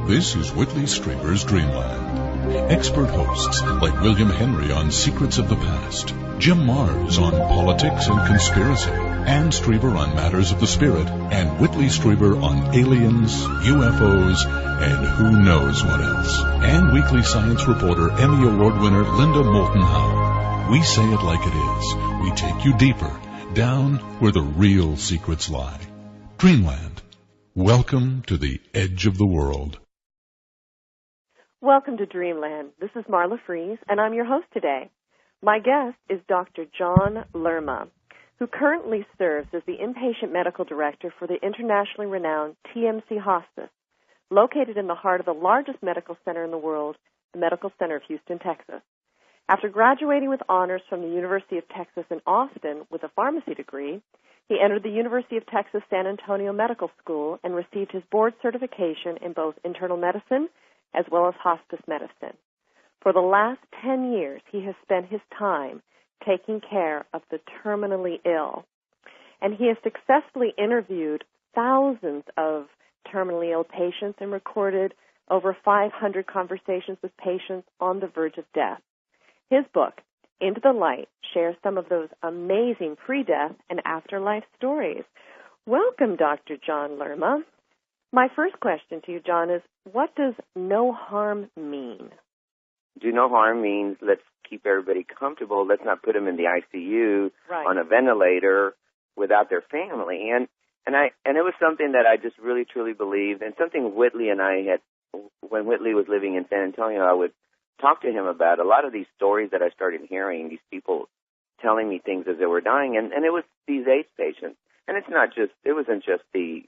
This is Whitley Strieber's Dreamland. Expert hosts like William Henry on Secrets of the Past, Jim Mars on Politics and Conspiracy, Ann Strieber on Matters of the Spirit, and Whitley Strieber on Aliens, UFOs, and who knows what else. And weekly science reporter, Emmy Award winner Linda Moulton Howe. We say it like it is. We take you deeper, down where the real secrets lie. Dreamland. Welcome to the edge of the world. Welcome to Dreamland. This is Marla Fries, and I'm your host today. My guest is Dr. John Lerma, who currently serves as the inpatient medical director for the internationally renowned TMC Hospice, located in the heart of the largest medical center in the world, the Medical Center of Houston, Texas. After graduating with honors from the University of Texas in Austin with a pharmacy degree, he entered the University of Texas San Antonio Medical School and received his board certification in both internal medicine as well as hospice medicine. For the last 10 years, he has spent his time taking care of the terminally ill. And he has successfully interviewed thousands of terminally ill patients and recorded over 500 conversations with patients on the verge of death. His book, Into the Light, shares some of those amazing pre-death and afterlife stories. Welcome, Dr. John Lerma. My first question to you, John, is what does no harm mean? Do no harm means let's keep everybody comfortable. Let's not put them in the ICU on a ventilator without their family. And it was something that I just really, truly believed, and something Whitley and I had, when Whitley was living in San Antonio, I would talk to him about a lot of these stories that I started hearing, these people telling me things as they were dying, and it was these AIDS patients. And it wasn't just the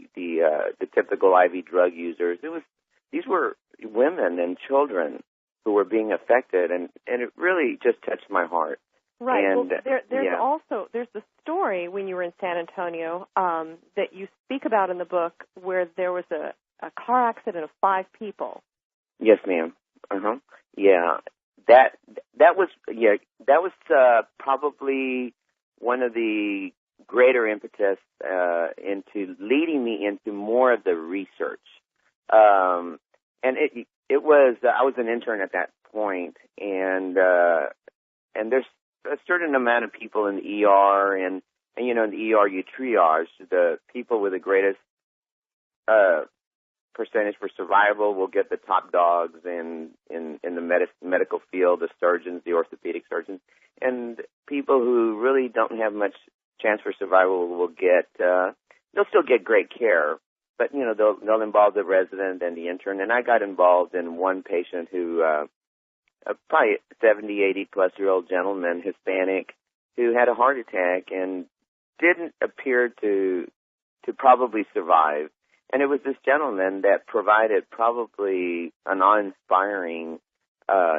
typical IV drug users. These were women and children who were being affected, and it really just touched my heart. Right. And, well, there's the story when you were in San Antonio that you speak about in the book where there was a car accident of 5 people. Yes, ma'am. Yeah. That was probably one of the greater impetus into leading me into more of the research. And it was I was an intern at that point, and there's a certain amount of people in the ER, and you know, in the ER you triage the people with the greatest percentage for survival will get the top dogs in the medical field, the surgeons, the orthopedic surgeons, and people who really don't have much chance for survival will get they'll still get great care, but you know, they'll involve the resident and the intern. And I got involved in one patient who probably 70, 80 plus year old gentleman, Hispanic, who had a heart attack and didn't appear to probably survive. And it was this gentleman that provided probably an awe-inspiring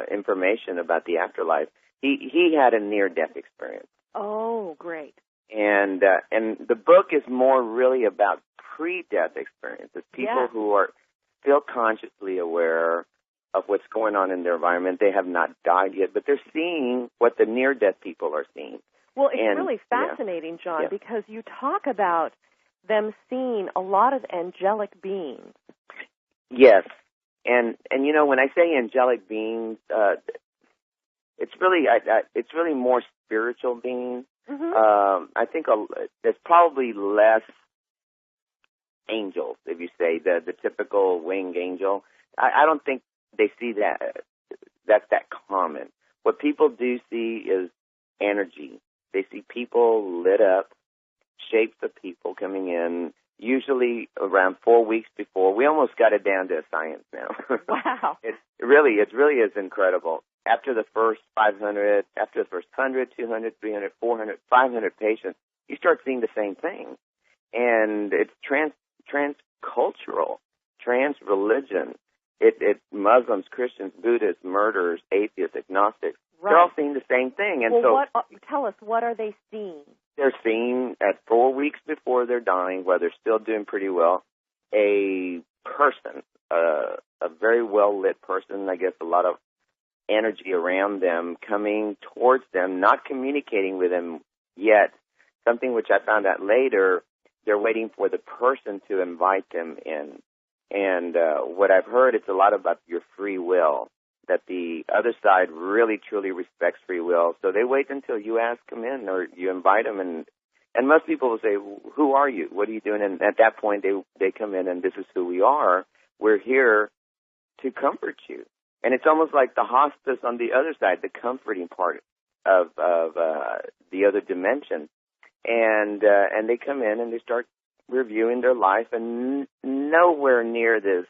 information about the afterlife. He had a near-death experience. Oh, great. And the book is more really about pre-death experiences, people who are still consciously aware of what's going on in their environment. They have not died yet, but they're seeing what the near-death people are seeing. Well, it's really fascinating, John, because you talk about them seeing a lot of angelic beings. Yes. And you know, when I say angelic beings, it's really more spiritual beings. Mm-hmm. I think there's probably less angels, if you say, the typical winged angel. I don't think they see that's that common. What people do see is energy. They see people lit up, shapes of people coming in, usually around 4 weeks before. We almost got it down to a science now. Wow. It really is incredible. After the first 500, after the first 100, 200, 300, 400, 500 patients, you start seeing the same thing. And it's transcultural, trans-religion. It Muslims, Christians, Buddhists, murderers, atheists, agnostics. Right. They're all seeing the same thing. And tell us, what are they seeing? They're seeing at 4 weeks before they're dying, while they're still doing pretty well, a person, a very well-lit person, I guess a lot of energy around them coming towards them, not communicating with them yet, something which I found out later, they're waiting for the person to invite them in. And what I've heard, it's a lot about your free will, that the other side really, truly respects free will. So they wait until you ask them in or you invite them. And most people will say, who are you? What are you doing? And at that point, they come in and this is who we are. We're here to comfort you. And it's almost like the hospice on the other side, the comforting part of the other dimension. And they come in and they start reviewing their life, and nowhere near this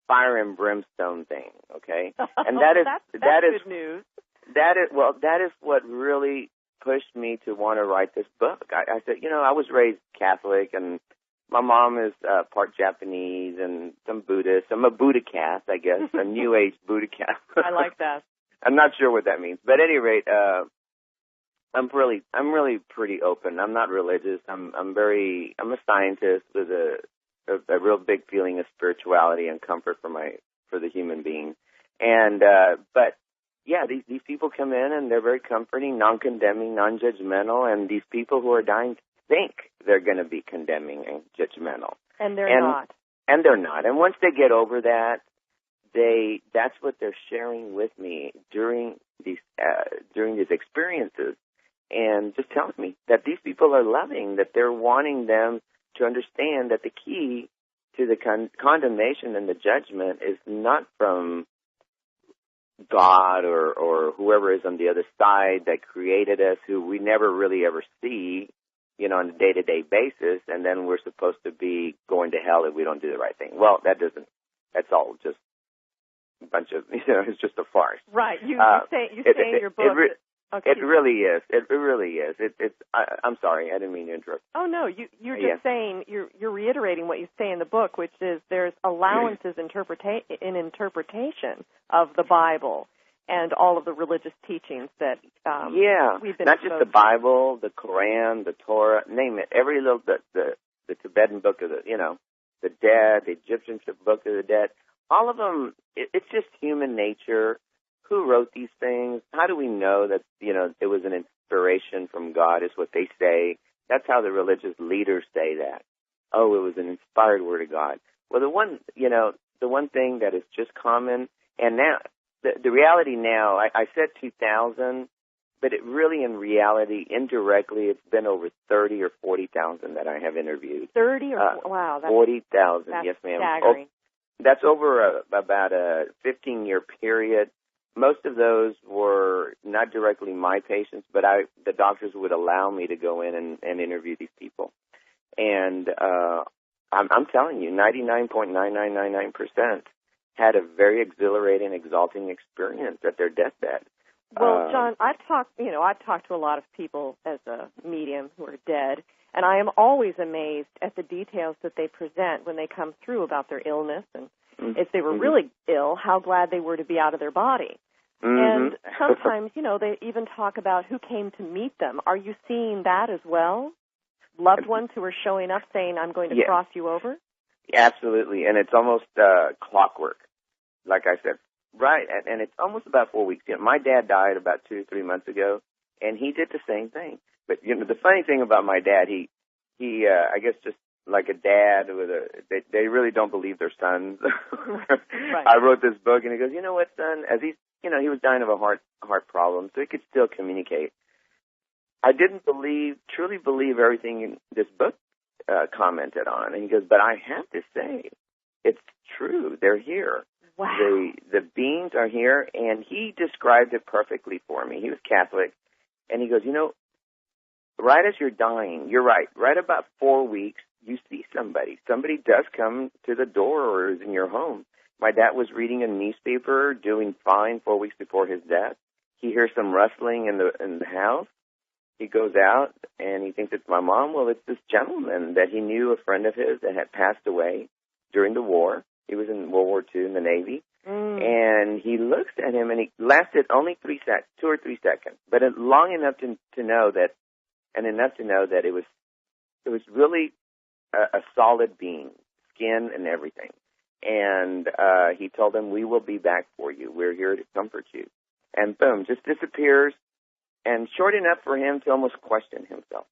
fire and brimstone thing, okay? And that is that's good news. That is what really pushed me to want to write this book. I said, I was raised Catholic, and my mom is part Japanese and some Buddhist. I'm a Buddha-cath, I guess, a New Age Buddha-cath. I like that. I'm not sure what that means, but at any rate, I'm really pretty open. I'm not religious. I'm a scientist with a real big feeling of spirituality and comfort for the human being. And but yeah, these people come in and they're very comforting, non-condemning, non-judgmental, and these people who are dying think they're going to be condemning and judgmental. And they're not. And they're not. And once they get over that, that's what they're sharing with me during these experiences. And just tells me that these people are loving, that they're wanting them to understand that the key to the condemnation and the judgment is not from God or whoever is on the other side that created us, who we never really ever see, on a day-to-day basis, and then we're supposed to be going to hell if we don't do the right thing. Well, that's all just a bunch of, it's just a farce. Right. You say in your book. Okay. It really is. It really is. I'm sorry, I didn't mean to interrupt. Oh no, you're just saying you're reiterating what you say in the book, which is there's allowances in interpretation of the Bible and all of the religious teachings that we've been not just the Bible, the Quran, the Torah, name it. Every little the Tibetan book of the dead, the Egyptian book of the dead. All of them. It's just human nature. Who wrote these things? How do we know that, it was an inspiration from God is what they say. That's how the religious leaders say that. Oh, it was an inspired word of God. Well, the one thing that is just common, and now, the reality now, I said 2,000, but it really in reality, indirectly, it's been over 30 or 40,000 that I have interviewed. 30 or, wow. 40,000, yes ma'am. Staggering. That's over about a 15-year period. Most of those were not directly my patients, but the doctors would allow me to go in and interview these people. And I'm telling you, 99.9999% had a very exhilarating, exalting experience at their deathbed. Well, John, I've talked to a lot of people as a medium who are dead, and I am always amazed at the details that they present when they come through about their illness, and if they were really ill, how glad they were to be out of their body. And sometimes, they even talk about who came to meet them. Are you seeing that as well? Loved ones who are showing up saying, I'm going to cross you over? Yeah, absolutely. And it's almost clockwork, like I said. Right. And it's almost about 4 weeks. My dad died about 2 or 3 months ago, and he did the same thing. But, the funny thing about my dad, he I guess just like a dad they really don't believe their sons. Right. I wrote this book, and he goes, you know what, son, as he was dying of a heart problem, so he could still communicate. I didn't truly believe everything in this book commented on. And he goes, but I have to say, it's true. They're here. Wow. The beings are here, and he described it perfectly for me. He was Catholic, and he goes, right as you're dying, you're right. Right about 4 weeks, you see somebody. Somebody does come to the door or is in your home. My dad was reading a newspaper, doing fine 4 weeks before his death. He hears some rustling in the house. He goes out, and he thinks it's my mom. Well, it's this gentleman that he knew, a friend of his that had passed away during the war. He was in World War II in the Navy. And he looks at him, and he lasted only 2 or 3 seconds, but long enough to know that, and enough to know that it was really a solid being, skin and everything. And he told them, we will be back for you. We're here to comfort you. And boom, just disappears. And short enough for him to almost question himself.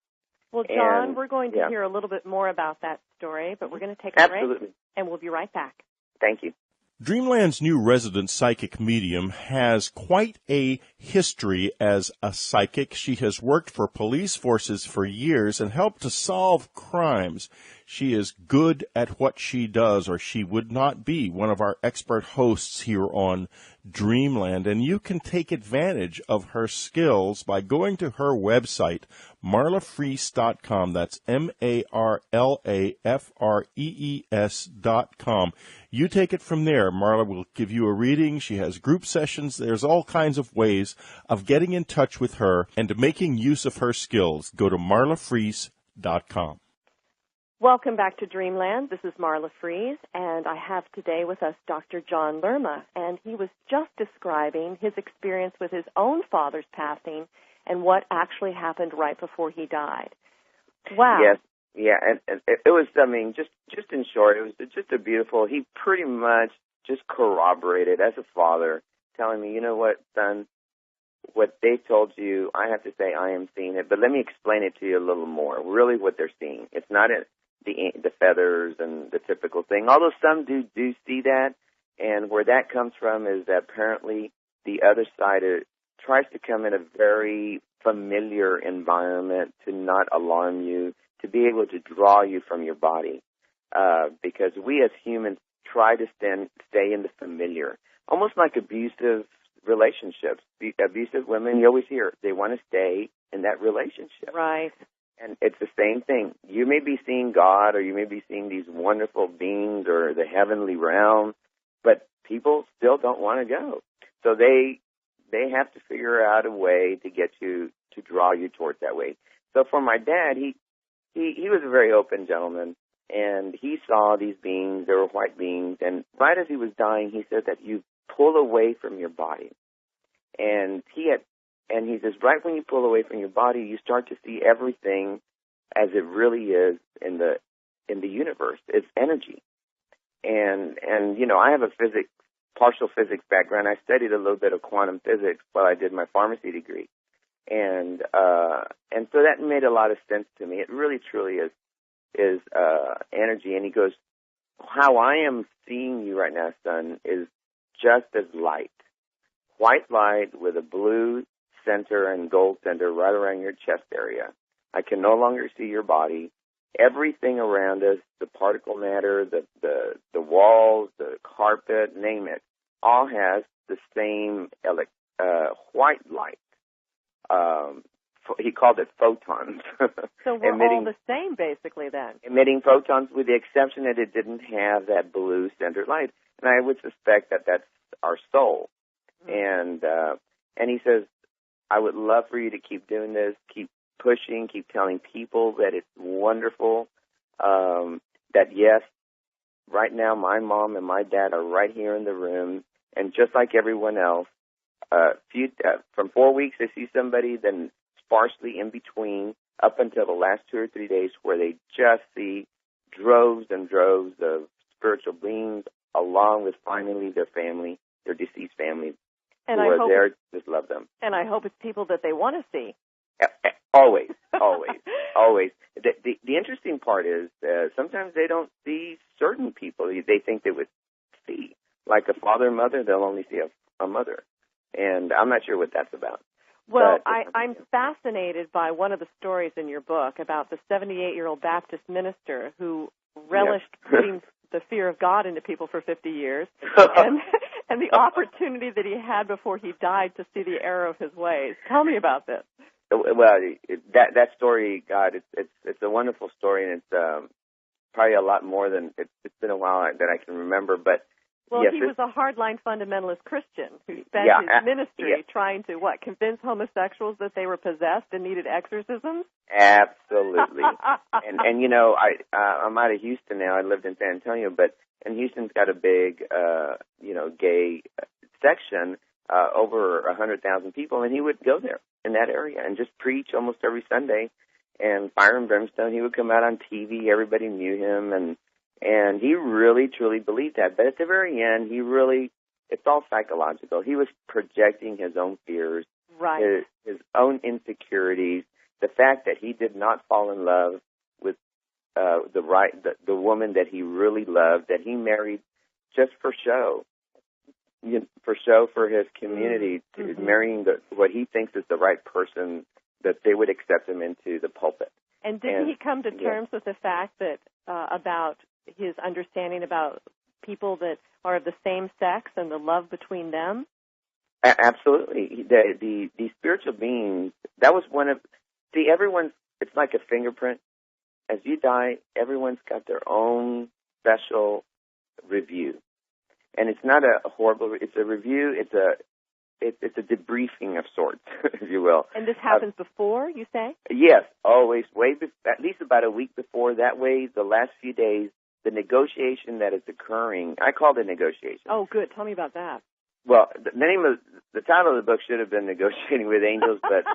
Well, John, we're going to hear a little bit more about that story, but we're going to take a break, and we'll be right back. Thank you. Dreamland's new resident psychic medium has quite a history as a psychic. She has worked for police forces for years and helped to solve crimes. She is good at what she does, or she would not be one of our expert hosts here on Dreamland. And you can take advantage of her skills by going to her website, marlafrees.com. That's MarlaFrees.com. You take it from there. Marla will give you a reading. She has group sessions. There's all kinds of ways of getting in touch with her and making use of her skills. Go to marlafrees.com. Welcome back to Dreamland. This is Marla Frees, and I have today with us Dr. John Lerma, and he was just describing his experience with his own father's passing and what actually happened right before he died. Wow. Yes, yeah, and it was, I mean, just in short, it was just a beautiful, he pretty much just corroborated as a father, telling me, you know what, son, what they told you, I have to say I am seeing it, but let me explain it to you a little more, really what they're seeing. It's not the feathers and the typical thing, although some do see that, and where that comes from is that apparently the other side tries to come in a very familiar environment to not alarm you, to be able to draw you from your body, because we as humans try to stay in the familiar, almost like abusive relationships. Abusive women, you always hear, they want to stay in that relationship. Right. And it's the same thing. You may be seeing God, or you may be seeing these wonderful beings or the heavenly realm, but people still don't want to go. So they have to figure out a way to get you, to draw you towards that way. So for my dad, he was a very open gentleman, and he saw these beings. They were white beings, and right as he was dying, he said that you pull away from your body. And he says, right when you pull away from your body, you start to see everything as it really is in the universe. It's energy. And you know, I have a partial physics background. I studied a little bit of quantum physics while I did my pharmacy degree. And so that made a lot of sense to me. It really truly is energy. And he goes, how I am seeing you right now, son, is just as light. White light with a blue center and gold center right around your chest area. I can no longer see your body. Everything around us, the particle matter, the walls, the carpet, name it, all has the same white light. He called it photons. So we're all the same, basically, then. Emitting photons, with the exception that it didn't have that blue center light. And I would suspect that that's our soul. Mm-hmm. And he says, I would love for you to keep doing this, keep pushing, keep telling people that it's wonderful, that yes, right now my mom and my dad are right here in the room, and just like everyone else, from 4 weeks they see somebody, then sparsely in between, up until the last 2 or 3 days, where they just see droves and droves of spiritual beings, along with finally their family, their deceased family, and who are there to just love them. And I hope it's people that they want to see. Always, always, always. The interesting part is sometimes they don't see certain people they think they would see. Like a father and mother, they'll only see a mother. And I'm not sure what that's about. Well, I'm fascinated by one of the stories in your book about the 78-year-old Baptist minister who relished putting the fear of God into people for 50 years and the opportunity that he had before he died to see the error of his ways. Tell me about this. Well, that story, God, it's a wonderful story, and it's probably a lot more than it's been a while that I can remember. But well, yes, he was a hardline fundamentalist Christian who spent his ministry trying to convince homosexuals that they were possessed and needed exorcisms. Absolutely. and you know, I'm out of Houston now. I lived in San Antonio, and Houston's got a big gay section, over 100,000 people, and he would go there in that area and just preach almost every Sunday, and fire and brimstone. He would come out on TV. Everybody knew him, and he really, truly believed that. But at the very end, it's all psychological. He was projecting his own fears, right, his own insecurities, the fact that he did not fall in love with the woman that he really loved, that he married just for show, for his community, marrying what he thinks is the right person, that they would accept him into the pulpit. And didn't he come to terms with the fact that about his understanding about people that are of the same sex and the love between them? Absolutely. The spiritual beings, that was one of, everyone's, it's like a fingerprint. As you die, everyone's got their own special review. And it's not a horrible, it's a review, it's a debriefing of sorts, if you will. And this happens before, you say? Yes, always, at least about a week before. That way, the last few days, the negotiation that is occurring, I call it negotiation. Oh, good. Tell me about that. Well, the title of the book should have been Negotiating with Angels, but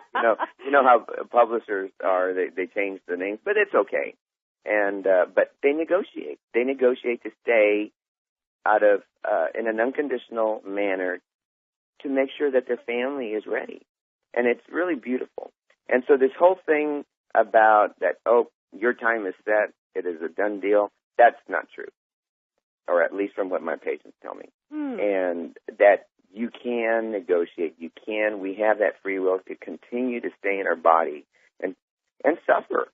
you know how publishers are, they change the names, but it's okay. And but they negotiate. They negotiate to stay out of in an unconditional manner to make sure that their family is ready. And it's really beautiful. And so this whole thing about that, your time is set, it is a done deal, that's not true. Or at least from what my patients tell me. And that you can negotiate, we have that free will to continue to stay in our body and suffer.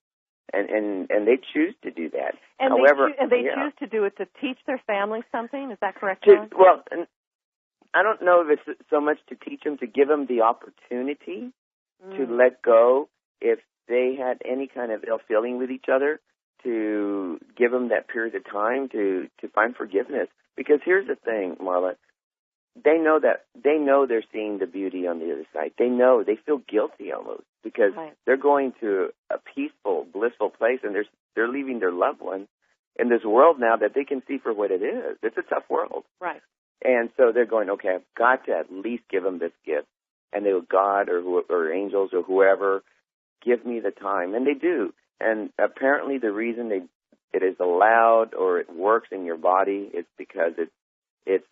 And they choose to do that. And however, they choose to do it to teach their family something? Is that correct, John? John? Well, I don't know if it's so much to teach them, to give them the opportunity to let go if they had any kind of ill feeling with each other, to give them that period of time to find forgiveness. Because here's the thing, Marla, they know they're seeing the beauty on the other side. They feel guilty almost because they're going to a peaceful, blissful place, and they're leaving their loved one in this world now that they can see for what it is. It's a tough world. Right. And so they're going, okay, I've got to at least give them this gift. And they go, God or angels or whoever, give me the time. And they do. And apparently the reason it is allowed or it works in your body is because it's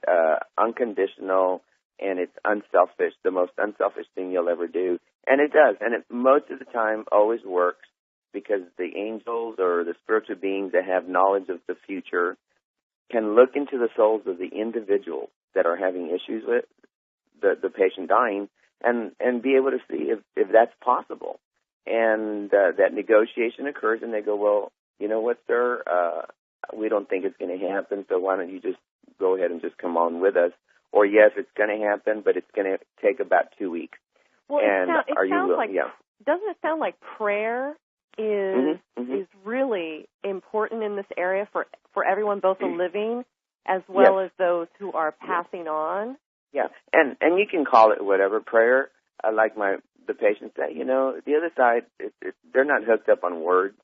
unconditional and it's unselfish, the most unselfish thing you'll ever do. And it does. And it most of the time always works because the angels or the spiritual beings that have knowledge of the future can look into the souls of the individuals that are having issues with the patient dying and be able to see if that's possible. And that negotiation occurs, and they go, well, you know what, sir, we don't think it's going to happen, so why don't you just go ahead and just come on with us? Or, yes, it's going to happen, but it's going to take about 2 weeks. Well, doesn't it sound like prayer is really important in this area for everyone, both the living as well as those who are passing on? Yeah, and you can call it whatever, prayer. Like the patients say, the other side, they're not hooked up on words.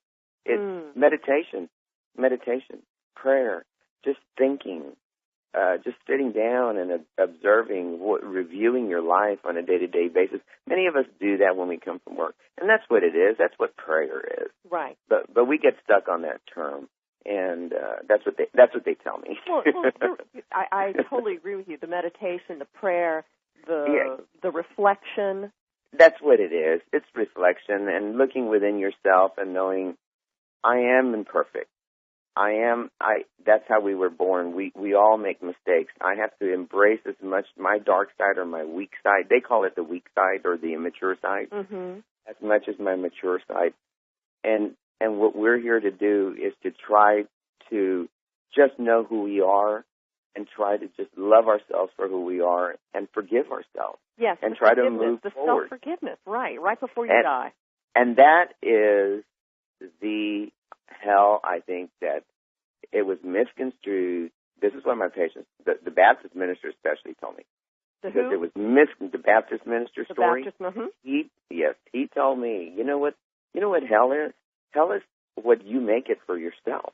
It's meditation, prayer, just thinking, just sitting down and observing, reviewing your life on a day-to-day basis. Many of us do that when we come from work, and that's what it is. That's what prayer is. Right. But we get stuck on that term, and that's what they tell me. Well, I totally agree with you. The meditation, the prayer, the reflection. That's what it is. It's reflection and looking within yourself and knowing I am imperfect. That's how we were born. We all make mistakes. I have to embrace as much my dark side or my weak side. They call it the weak side or the immature side, as much as my mature side. And what we're here to do is to try to just know who we are and try to just love ourselves for who we are and forgive ourselves. Yes, and try to move forward. The self-forgiveness, right before you die. And that is the hell, I think, that it was misconstrued. This is what my patients, the Baptist minister especially told me. Because it was the Baptist minister story. He told me, you know what hell is? Hell is what you make it for yourself.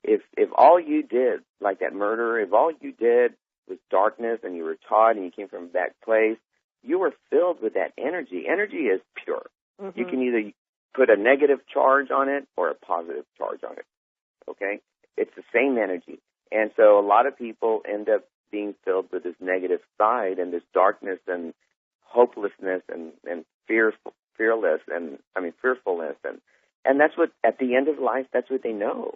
If all you did, like that murderer, if all you did was darkness and you were taught and you came from a bad place, you were filled with that energy. Energy is pure. You can either put a negative charge on it or a positive charge on it. Okay? It's the same energy. And so a lot of people end up being filled with this negative side and this darkness and hopelessness and fearfulness, and that's what, at the end of life, that's what they know.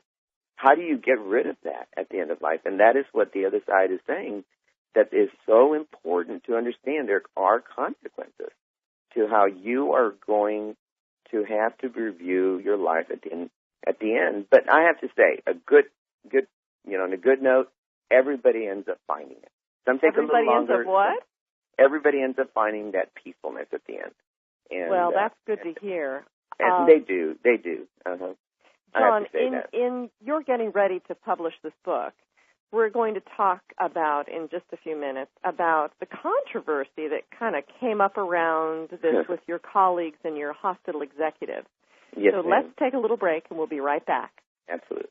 How do you get rid of that at the end of life? And that is what the other side is saying, that is so important to understand. There are consequences to how you are going to have to review your life at the end. But I have to say, a good, on a good note, everybody ends up finding it. Some take a little longer. Everybody ends up what? Everybody ends up finding that peacefulness at the end. And, well, that's good to hear. And they do. Uh-huh. John, in you're getting ready to publish this book. We're going to talk about, in just a few minutes, about the controversy that kind of came up around this with your colleagues and your hospital executives. Yes, so ma'am. Let's take a little break, and we'll be right back. Absolutely.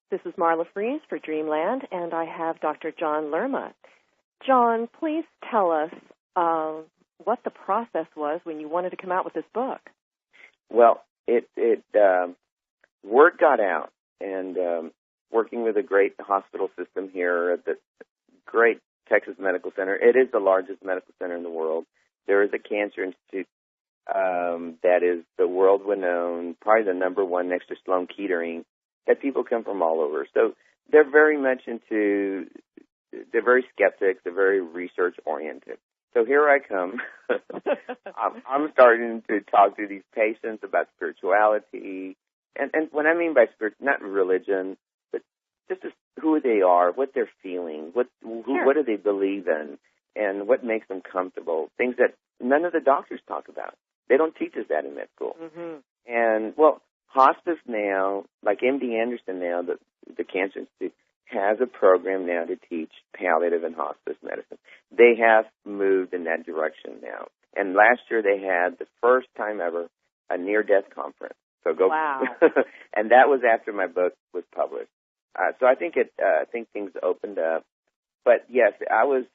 This is Marla Fries for Dreamland, and I have Dr. John Lerma. John, please tell us what the process was when you wanted to come out with this book. Well, word got out, and working with a great hospital system here at the great Texas Medical Center. It is the largest medical center in the world. There is a cancer institute that is the world renowned, probably the number one next to Sloan Kettering, that people come from all over. So they're very much they're very skeptic, they're very research-oriented. So here I come. I'm starting to talk to these patients about spirituality. And what I mean by not religion, but just who they are, what they're feeling, what do they believe in, and what makes them comfortable, things that none of the doctors talk about. They don't teach us that in med school. Mm-hmm. And, well, hospice now, like MD Anderson now, the Cancer Institute, has a program now to teach palliative and hospice medicine. They have moved in that direction now. And last year they had, the first time ever, a near-death conference. So go, wow. And that was after my book was published. So I think things opened up. But yes, I was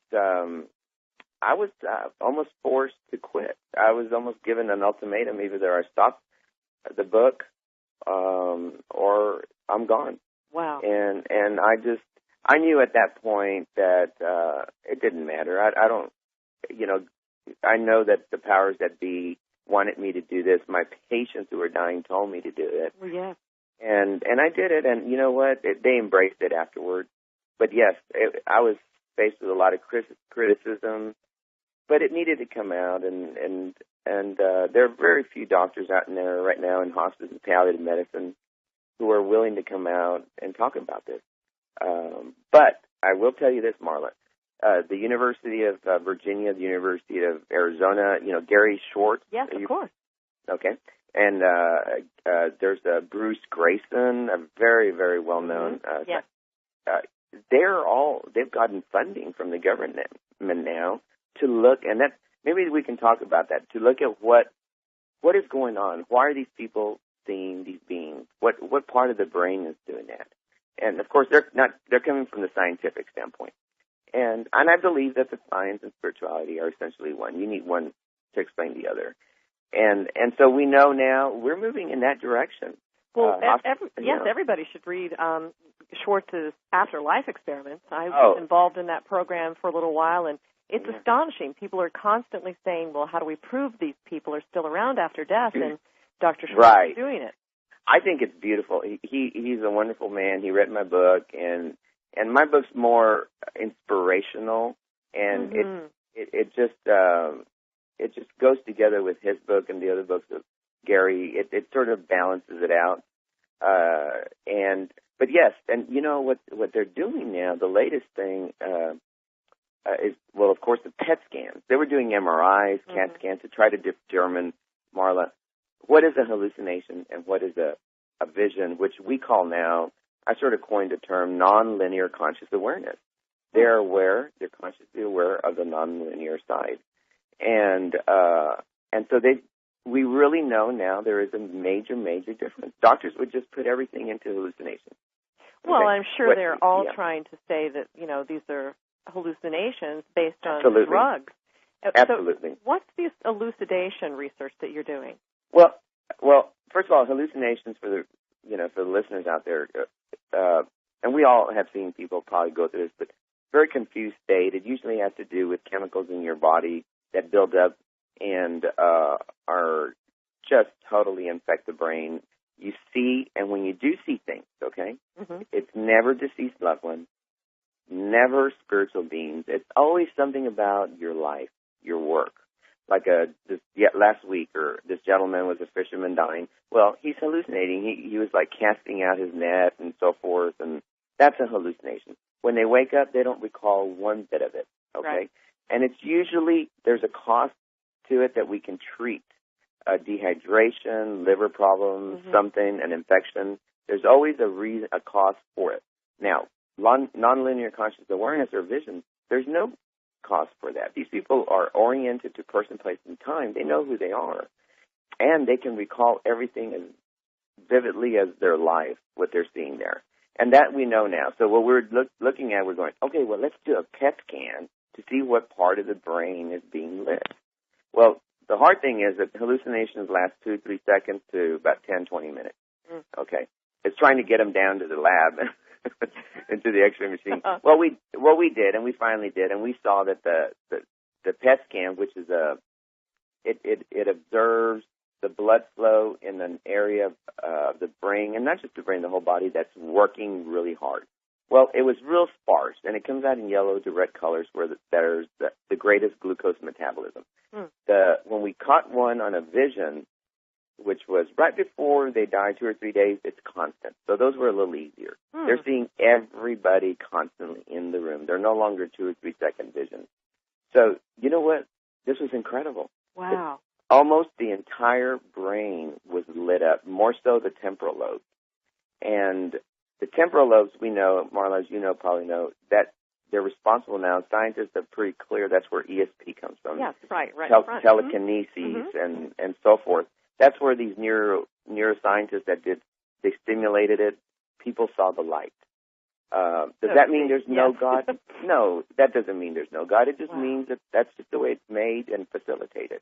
almost forced to quit. I was almost given an ultimatum: either I stop the book, or I'm gone. Wow. And I knew at that point that it didn't matter. I know that the powers that be wanted me to do this. My patients who were dying told me to do it. Well, yeah. And I did it, and you know what? They embraced it afterwards. But yes, I was faced with a lot of criticism, but it needed to come out, and there are very few doctors out there right now in hospice and palliative medicine who are willing to come out and talk about this. But I will tell you this, Marla. The University of Virginia, the University of Arizona, Gary Short. Yes, of course. Okay. And there's Bruce Grayson, a very, very well-known. Yes. They've gotten funding from the government now to look, and that maybe we can talk about that, to look at what is going on. Why are these people seeing these beings? What part of the brain is doing that? And of course, they're coming from the scientific standpoint. And I believe that the science and spirituality are essentially one. You need one to explain the other. And so we know now we're moving in that direction. Well, everybody should read Schwartz's Afterlife experiments. I was involved in that program for a little while, and it's astonishing. People are constantly saying, well, how do we prove these people are still around after death? And Dr. Schwartz is doing it. I think it's beautiful. He's a wonderful man. He read my book, and my book's more inspirational, and it just goes together with his book and the other books of Gary. It sort of balances it out. But yes, and you know what they're doing now, the latest thing is, well, of course, the PET scans. They were doing MRIs, CAT scans to try to determine, Marla, what is a hallucination and what is a vision, which we call now, I sort of coined the term nonlinear conscious awareness. They're consciously aware of the nonlinear side. And so we really know now there is a major, major difference. Doctors would just put everything into hallucinations. Well, I'm sure they're all trying to say that, these are hallucinations based on drugs. Absolutely. So what's this elucidation research that you're doing? Well, first of all, hallucinations, for for the listeners out there, and we all have seen people probably go through this, but very confused state. It usually has to do with chemicals in your body that build up and are just totally infect the brain. You see, and when you do see things, okay, it's never deceased loved ones, never spiritual beings. It's always something about your life, your work. Like last week, or this gentleman was a fisherman dying. Well, he's hallucinating. He was like casting out his net and so forth, and that's a hallucination. When they wake up, they don't recall one bit of it, okay? Right. And it's usually, there's a cost to it that we can treat. Dehydration, liver problems, something, an infection. There's always a cost for it. Now, nonlinear conscious awareness or vision, there's no cost for that. These people are oriented to person, place, and time. They know who they are. And they can recall everything as vividly as their life, what they're seeing there. And that we know now. So what we're looking at, we're going, okay, well, let's do a PET scan to see what part of the brain is being lit. Well, the hard thing is that hallucinations last 2-3 seconds to about 10-20 minutes. Okay. It's trying to get them down to the lab into the X-ray machine. Well, we did, and we finally did, and we saw that the PET scan, which is it observes the blood flow in an area of the brain, and not just the brain, the whole body, that's working really hard. Well, it was real sparse, and it comes out in yellow to red colors where there's the greatest glucose metabolism. When we caught one on a vision, which was right before they died, 2 or 3 days, it's constant. So those were a little easier. They're seeing everybody constantly in the room. They're no longer 2 or 3 second visions. So you know what? This was incredible. Wow. Almost the entire brain was lit up, more so the temporal lobes. And the temporal lobes, we know, Marla, as you know, probably know, that they're responsible now. Scientists are pretty clear that's where ESP comes from. Yes, right. Telekinesis and so forth. That's where these neuroscientists they stimulated it. People saw the light. Does that mean there's no God? No, that doesn't mean there's no God. It just means that that's just the way it's made and facilitated.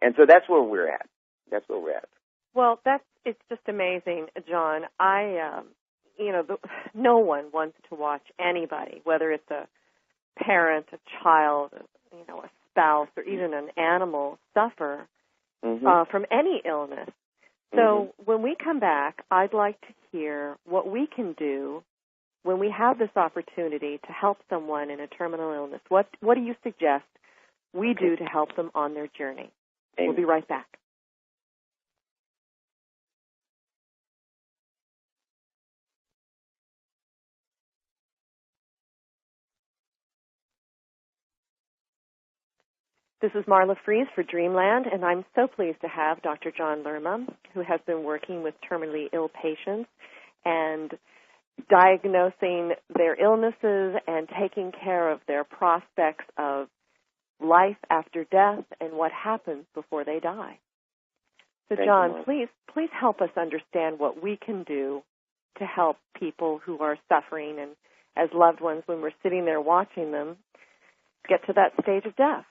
And so that's where we're at. That's where we're at. Well, it's just amazing, John. No one wants to watch anybody, whether it's a parent, a child, a spouse, or even an animal, suffer from any illness. So when we come back, I'd like to hear what we can do when we have this opportunity to help someone in a terminal illness. What do you suggest we do to help them on their journey? Amen. We'll be right back. This is Marla Fries for Dreamland, and I'm so pleased to have Dr. John Lerma, who has been working with terminally ill patients and diagnosing their illnesses and taking care of their prospects of life after death and what happens before they die. So, John, please help us understand what we can do to help people who are suffering and as loved ones when we're sitting there watching them get to that stage of death.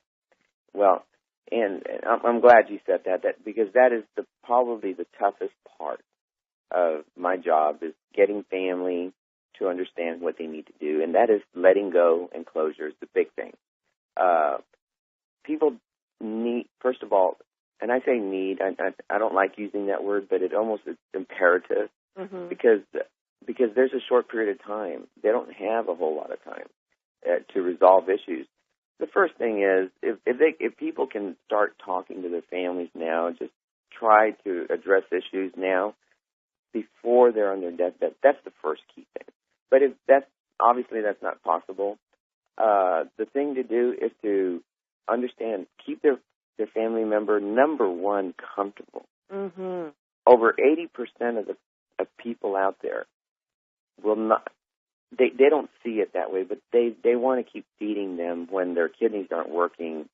Well, and I'm glad you said that because that is probably the toughest part of my job is getting family to understand what they need to do, and that is letting go and closure is the big thing. People need, first of all, and I say need, I don't like using that word, but it almost is imperative because there's a short period of time. They don't have a whole lot of time to resolve issues. The first thing is if people can start talking to their families now, just try to address issues now before they're on their deathbed. That's the first key thing. But if that's not possible, the thing to do is to understand, keep their family member, number one, comfortable. Over 80% of people out there will not. They don't see it that way, but they want to keep feeding them when their kidneys aren't working,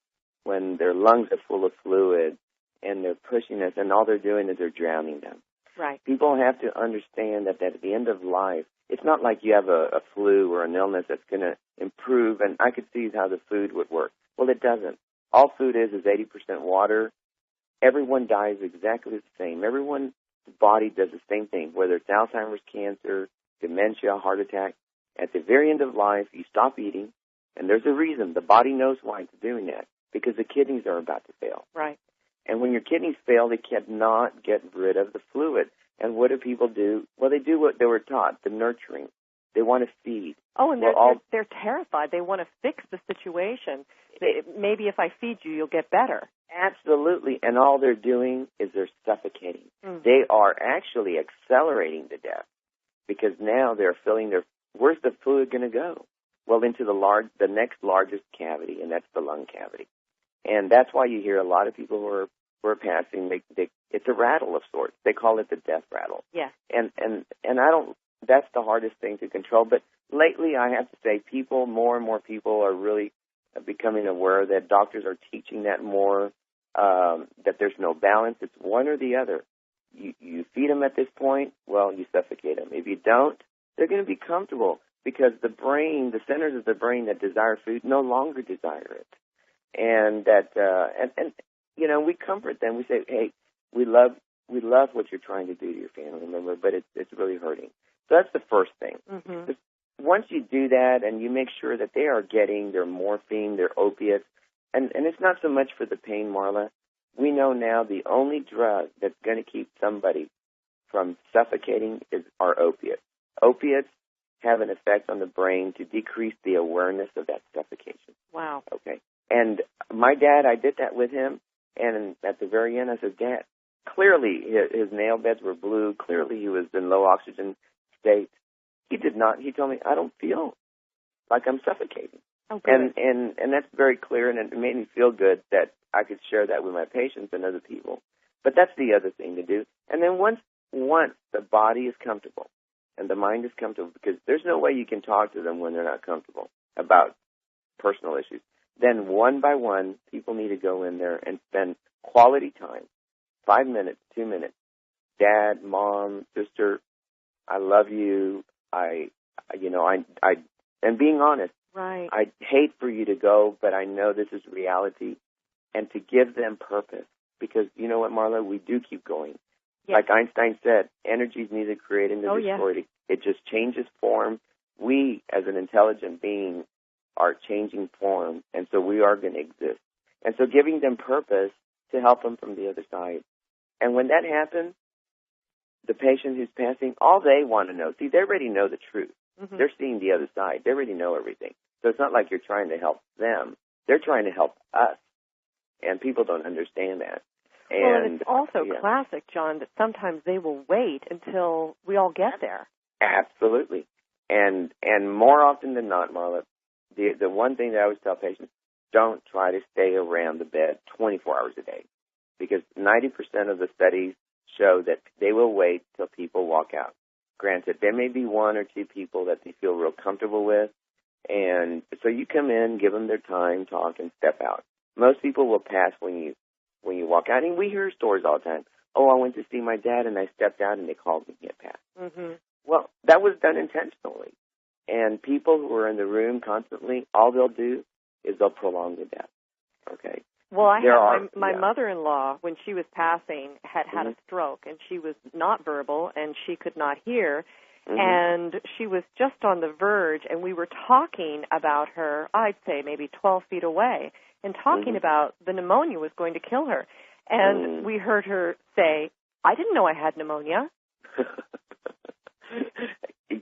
when their lungs are full of fluid, and they're pushing us, and all they're doing is they're drowning them. Right. People have to understand that at the end of life, it's not like you have a flu or an illness that's going to improve, and I could see how the food would work. Well, it doesn't. All food is 80% water. Everyone dies exactly the same. Everyone body does the same thing, whether it's Alzheimer's, cancer, dementia, heart attack. At the very end of life, you stop eating, and there's a reason. The body knows why it's doing that, because the kidneys are about to fail. Right. And when your kidneys fail, they cannot get rid of the fluid. And what do people do? Well, they do what they were taught, the nurturing. They want to feed. Oh, and they're terrified. They want to fix the situation. Maybe if I feed you, you'll get better. Absolutely. And all they're doing is they're suffocating. Mm-hmm. They are actually accelerating the death, because now they're filling where's the fluid going to go? Well, into the next largest cavity, and that's the lung cavity. And that's why you hear a lot of people who are passing, it's a rattle of sorts. They call it the death rattle. Yeah. And that's the hardest thing to control. But lately, I have to say, more and more people are really becoming aware that doctors are teaching that more, that there's no balance. It's one or the other. You feed them at this point, well, you suffocate them. If you don't, they're going to be comfortable, because the brain, the centers of the brain that desire food no longer desire it. And that, and we comfort them. We say, hey, we love what you're trying to do to your family member, but it's really hurting. So that's the first thing. Mm-hmm. Once you do that and you make sure that they are getting their morphine, their opiates, and it's not so much for the pain, Marla. We know now the only drug that's going to keep somebody from suffocating are opiates. Opiates have an effect on the brain to decrease the awareness of that suffocation. Wow. Okay. And my dad, I did that with him, and at the very end I said, Dad, clearly his nail beds were blue. Clearly he was in low oxygen state. He did not. He told me, I don't feel like I'm suffocating. Oh, good. And that's very clear, and it made me feel good that I could share that with my patients and other people. But that's the other thing to do. And then once the body is comfortable and the mind is comfortable, because there's no way you can talk to them when they're not comfortable about personal issues, then one by one, people need to go in there and spend quality time, 5 minutes, 2 minutes. Dad, mom, sister, I love you. And being honest, right. I hate for you to go, but I know this is reality, and to give them purpose, because you know what, Marla, we do keep going. Yes. Like Einstein said, energy is neither created nor destroyed. Yeah. It just changes form. We, as an intelligent being, are changing form, and so we are going to exist. And so giving them purpose to help them from the other side. And when that happens, the patient who's passing, all they want to know, see, they already know the truth. Mm-hmm. They're seeing the other side. They already know everything. So it's not like you're trying to help them. They're trying to help us. And people don't understand that. And it's also classic, John, that sometimes they will wait until we all get there. Absolutely. And more often than not, Marla, the one thing that I always tell patients, don't try to stay around the bed 24 hours a day, because 90% of the studies show that they will wait till people walk out. Granted, there may be one or two people that they feel real comfortable with, and so you come in, give them their time, talk, and step out. Most people will pass when you walk out, and we hear stories all the time. Oh, I went to see my dad, and I stepped out, and they called me and get passed. Mm-hmm. Well, that was done intentionally, and people who are in the room constantly, all they'll do is they'll prolong the death. Okay. Well, my mother-in-law, when she was passing, had a stroke, and she was not verbal, and she could not hear, and she was just on the verge, and we were talking about her, I'd say maybe 12 feet away, and talking about the pneumonia was going to kill her. And we heard her say, I didn't know I had pneumonia.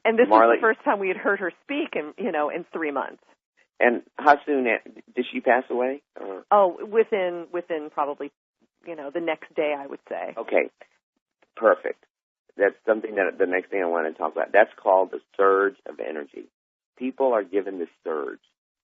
And this was the first time we had heard her speak in 3 months. And how soon did she pass away? Oh, within probably, the next day, I would say. Okay, perfect. That's something that the next thing I want to talk about. That's called the surge of energy. People are given this surge,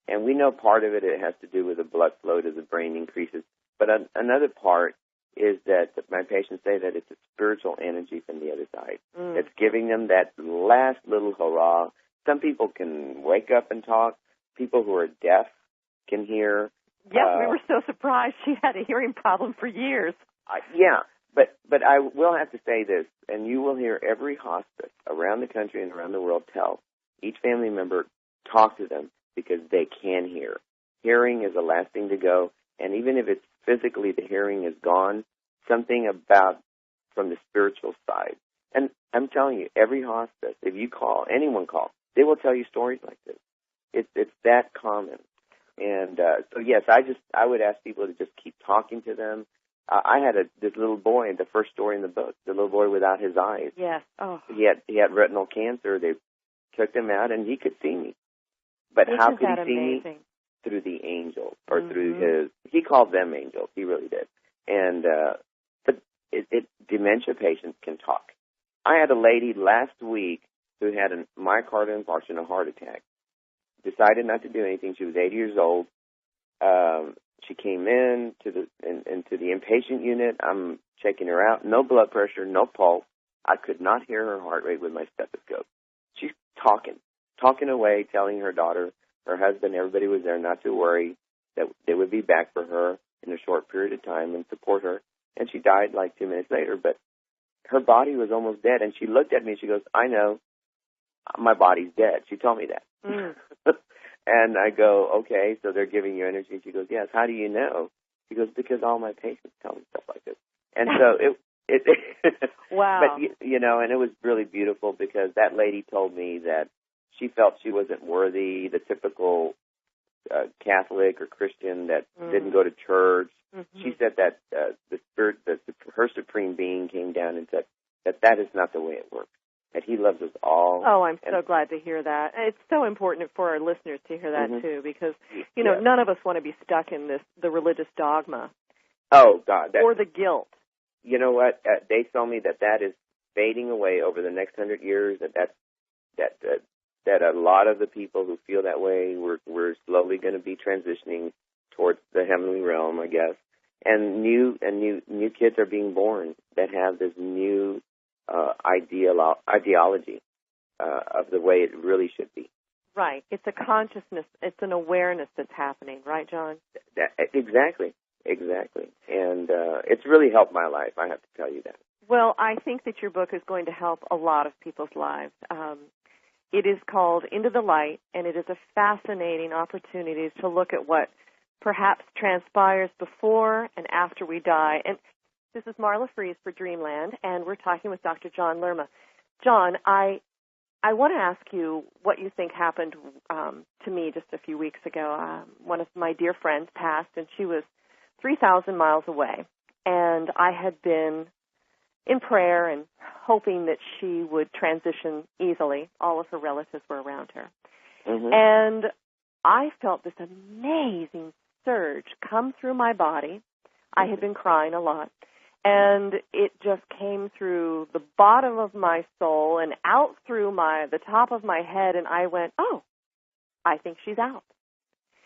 and we know part of it has to do with the blood flow to the brain increases. But another part is that my patients say that it's a spiritual energy from the other side. It's giving them that last little hurrah. Some people can wake up and talk. People who are deaf can hear. Yeah, we were so surprised. She had a hearing problem for years. But I will have to say this, and you will hear every hospice around the country and around the world tell each family member, talk to them, because they can hear. Hearing is the last thing to go, and even if it's physically the hearing is gone, something about from the spiritual side. And I'm telling you, every hospice, if you call, anyone call, they will tell you stories like this. It's that common. And so, yes, I would ask people to just keep talking to them. I had this little boy in the first story in the book, the little boy without his eyes. Yes. Oh. He had retinal cancer. They took him out, and he could see me. But how could he see me? Through the angels, or through his. He called them angels. He really did. And but dementia patients can talk. I had a lady last week who had a myocardial infarction, a heart attack. Decided not to do anything. She was 80 years old. She came into the inpatient unit. I'm checking her out. No blood pressure, no pulse. I could not hear her heart rate with my stethoscope. She's talking away, telling her daughter, her husband, everybody was there, not to worry, that they would be back for her in a short period of time and support her. And she died like 2 minutes later, but her body was almost dead. And she looked at me and she goes, I know, my body's dead. She told me that. And I go, okay, so they're giving you energy. And she goes, yes, how do you know? She goes, because all my patients tell me stuff like this. And so it wow. But, and it was really beautiful because that lady told me that she felt she wasn't worthy, the typical Catholic or Christian that didn't go to church. Mm-hmm. She said that the spirit, her supreme being came down and said that is not the way it works, that he loves us all. Oh, I'm so glad to hear that. It's so important for our listeners to hear that, too, because, none of us want to be stuck in the religious dogma. Oh, God. Or the guilt. You know what? They told me that is fading away over the next 100 years, that a lot of the people who feel that way, we're slowly going to be transitioning towards the heavenly realm, I guess. And new kids are being born that have this new ideology of the way it really should be. Right. It's a consciousness. It's an awareness that's happening. Right, John? Exactly. And it's really helped my life, I have to tell you that. Well, I think that your book is going to help a lot of people's lives. It is called Into the Light, and it is a fascinating opportunity to look at what perhaps transpires before and after we die. And this is Marla Fries for Dreamland, and we're talking with Dr. John Lerma. John, I want to ask you what you think happened to me just a few weeks ago. One of my dear friends passed, and she was 3,000 miles away, and I had been in prayer and hoping that she would transition easily. All of her relatives were around her. Mm-hmm. And I felt this amazing surge come through my body. I had been crying a lot. And it just came through the bottom of my soul and out through the top of my head, and I went, oh, I think she's out.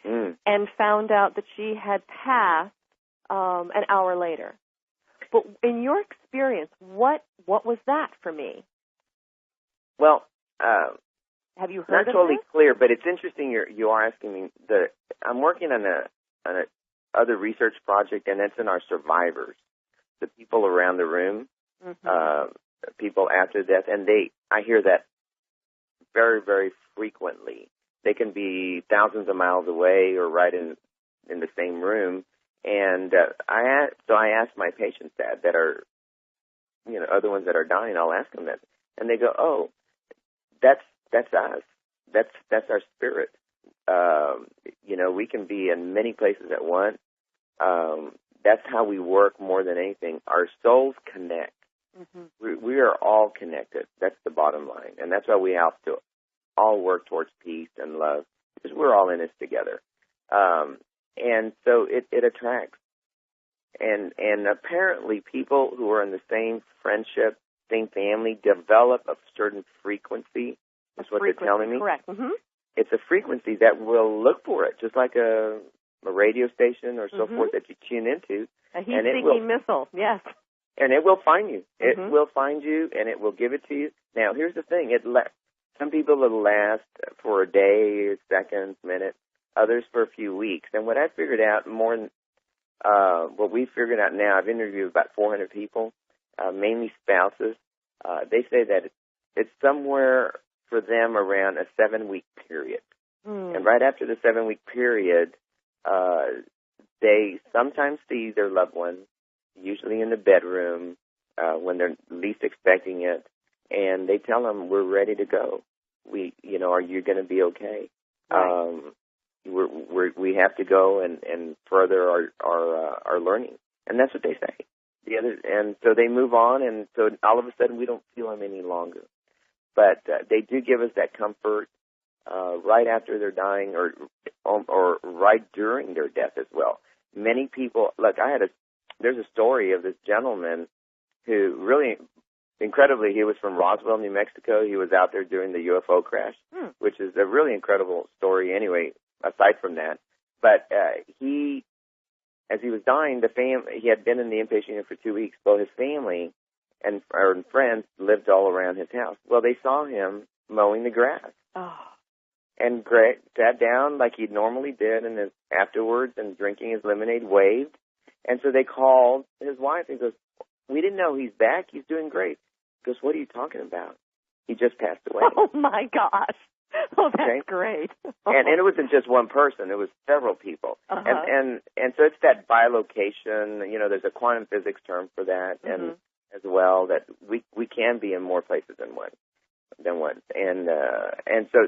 And found out that she had passed an hour later. But in your experience, what was that for me? Well, have you heard not totally clear, but it's interesting you are asking me. I'm working on a other research project, and that's in our survivors, the people around the room, people after death, and I hear that very, very frequently. They can be thousands of miles away or right in the same room. And I ask my patients that are, other ones that are dying. I'll ask them that, and they go, "Oh, that's us. That's our spirit. We can be in many places at once. That's how we work more than anything. Our souls connect. Mm-hmm. We are all connected. That's the bottom line, and that's why we have to all work towards peace and love, because we're all in this together." And so it attracts. And apparently people who are in the same friendship, same family, develop a certain frequency, is what they're telling me. Correct. Mm-hmm. It's a frequency that will look for it, just like a radio station or so forth that you tune into. A heat-seeking missile, yes. And it will find you. It will find you, and it will give it to you. Now, here's the thing. Some people will last for a day, seconds, minutes. Others for a few weeks. And what I figured out more than what we figured out now, I've interviewed about 400 people, mainly spouses. They say that it's somewhere for them around a 7-week period. And right after the 7-week period, they sometimes see their loved one, usually in the bedroom when they're least expecting it, and they tell them, we're ready to go. Are you going to be okay? Right. We have to go and further our learning, and that's what they say. And so they move on, and so all of a sudden we don't feel them any longer. But they do give us that comfort right after they're dying, or right during their death as well. Many people, look, there's a story of this gentleman who really, incredibly, he was from Roswell, New Mexico. He was out there during the UFO crash, which is a really incredible story anyway, aside from that. But as he was dying, he had been in the inpatient unit for 2 weeks, so his family and friends lived all around his house. Well, they saw him mowing the grass. Oh. And Greg sat down like he normally did, and then afterwards, and drinking his lemonade, waved. And so they called his wife, and he goes, we didn't know he's back. He's doing great. He goes, what are you talking about? He just passed away. Oh, my gosh. Oh, that's okay? Great. And it wasn't just one person. It was several people. Uh-huh. And so it's that bilocation. There's a quantum physics term for that, and as well, that we can be in more places than one. And so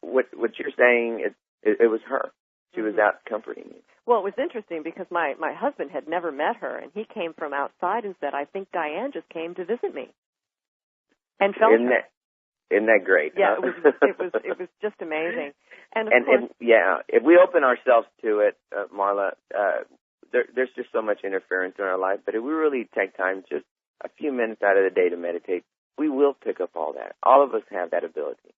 what you're saying is it was her. She was out comforting you. Well, it was interesting because my husband had never met her, and he came from outside and said, I think Diane just came to visit me. And felt Isn't that great? Yeah, huh? it was just amazing. And of course, if we open ourselves to it, Marla, there's just so much interference in our life. But if we really take time, just a few minutes out of the day to meditate, we will pick up all that. All of us have that ability.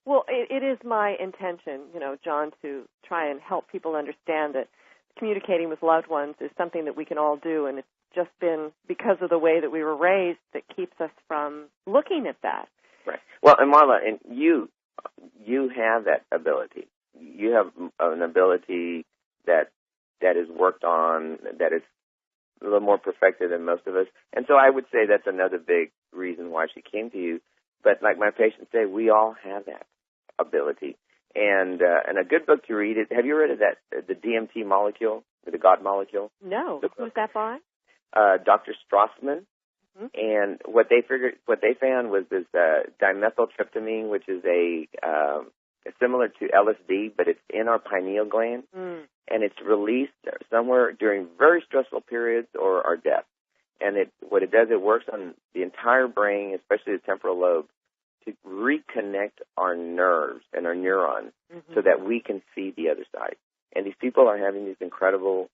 Well, it is my intention, John, to try and help people understand that communicating with loved ones is something that we can all do, and it's just been because of the way that we were raised that keeps us from looking at that. Right. Well, and Marla, and you have that ability. You have an ability that is worked on, that is a little more perfected than most of us. And so I would say that's another big reason why she came to you. But like my patients say, we all have that ability. And a good book to read is, have you read of that, the DMT molecule, the God molecule? No. Who's that by? Dr. Strassman. Mm-hmm. And what they found was this dimethyltryptamine, which is similar to LSD, but it's in our pineal gland, and it's released somewhere during very stressful periods or our death. And what it does, it works on the entire brain, especially the temporal lobe, to reconnect our nerves and our neurons so that we can see the other side. And these people are having these incredible,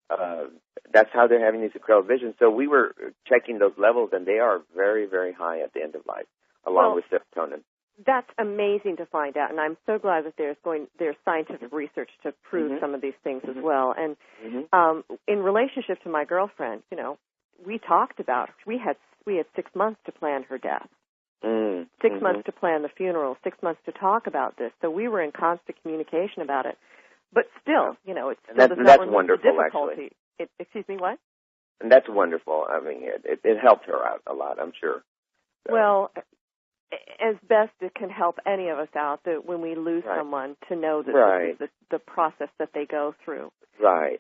that's how they're having these incredible visions. So we were checking those levels, and they are very, very high at the end of life, along with serotonin. That's amazing to find out, and I'm so glad that there's scientific research to prove some of these things as well. And in relationship to my girlfriend, we talked about, we had 6 months to plan her death. 6 months to plan the funeral, 6 months to talk about this. So we were in constant communication about it. But still, it still does not remove the difficulty. Excuse me, what? And that's wonderful. I mean, it helped her out a lot, I'm sure. So. Well, as best it can help any of us out, that when we lose someone, to know that this is the process that they go through. Right.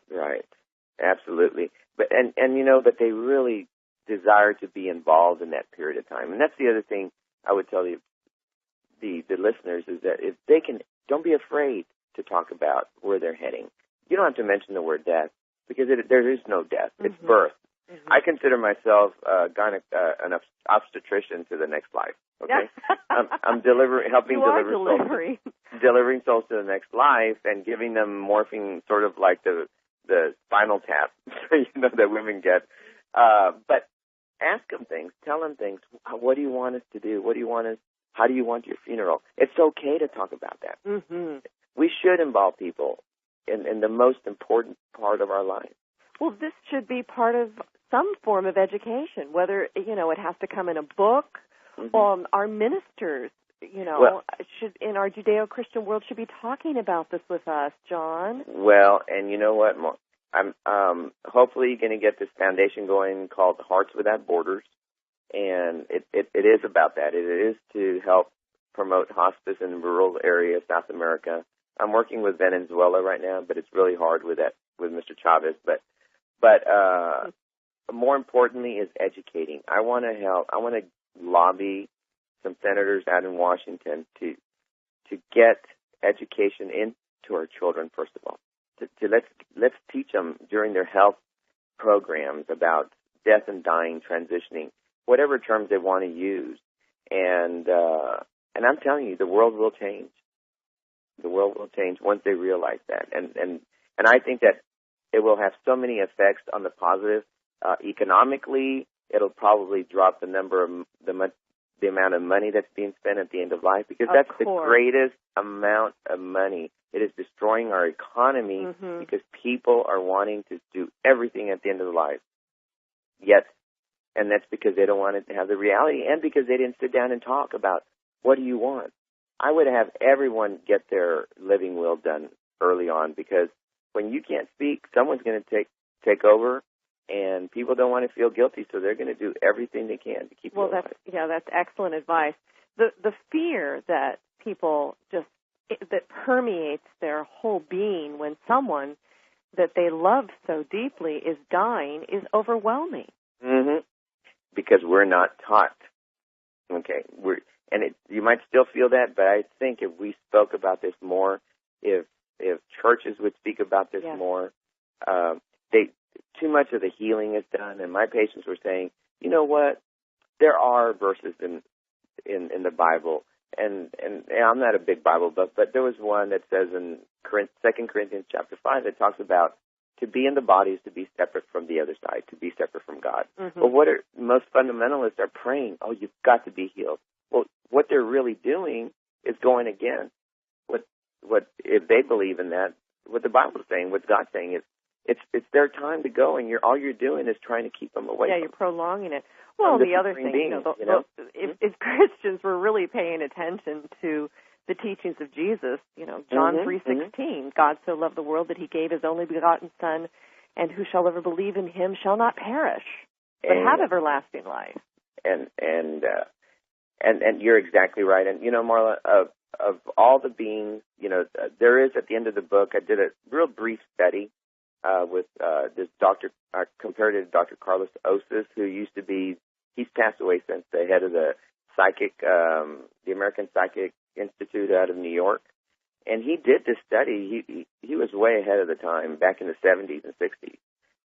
Absolutely. But but they really desire to be involved in that period of time. And that's the other thing I would tell you, the listeners, is that if they can, don't be afraid to talk about where they're heading. You don't have to mention the word death, because there is no death. It's birth. I consider myself an obstetrician to the next life. Okay, I'm helping delivering souls to the next life, and giving them morphine, sort of like the spinal tap, that women get. But ask them things, tell them things. What do you want us to do? How do you want your funeral? It's okay to talk about that. We should involve people in the most important part of our life. Well, this should be part of some form of education, whether, it has to come in a book. Our ministers, should, in our Judeo-Christian world, should be talking about this with us, John. Well, and you know what? I'm hopefully going to get this foundation going called Hearts Without Borders, and it is about that. It is to help promote hospice in rural areas, South America. I'm working with Venezuela right now, but it's really hard with Mr. Chavez. But more importantly, is educating. I want to help. I want to lobby some senators out in Washington to get education into our children, first of all. Let's teach them during their health programs about death and dying, transitioning, whatever terms they want to use. And I'm telling you, the world will change. The world will change once they realize that. And I think that it will have so many effects on the positive. Economically, it'll probably drop the amount of money that's being spent at the end of life, because that's the greatest amount of money. It is destroying our economy because people are wanting to do everything at the end of their life. Yet, and that's because they don't want to have the reality, and because they didn't sit down and talk about, what do you want? I would have everyone get their living will done early on, because when you can't speak, someone's going to take over, and people don't want to feel guilty, so they're going to do everything they can to keep you alive. That's excellent advice. The fear that people that permeates their whole being when someone that they love so deeply is dying is overwhelming. Because we're not taught. Okay, you might still feel that, but I think if we spoke about this more, if churches would speak about this more, too much of the healing is done. And my patients were saying, you know what? There are verses in the Bible, and I'm not a big Bible buff, but there was one that says in 2 Corinthians chapter 5 that talks about to be in the body is to be separate from the other side, to be separate from God. Well, what most fundamentalists are praying, you've got to be healed. Well, what they're really doing is going against what if they believe in that, what the Bible's saying, what God's saying is, it's their time to go, and all you're doing is trying to keep them away. Yeah, you're prolonging it. Well, the other thing, if Christians were really paying attention to the teachings of Jesus, John 3:16, God so loved the world that he gave his only begotten Son, and who shall ever believe in him shall not perish, but have everlasting life. And you're exactly right. And Marla, of all the beings, there is at the end of the book, I did a real brief study with this doctor, compared to Dr. Carlos Osis, who used to be, he's passed away since, the head of the the American Psychic Institute out of New York. And he did this study. He was way ahead of the time back in the 70s and 60s.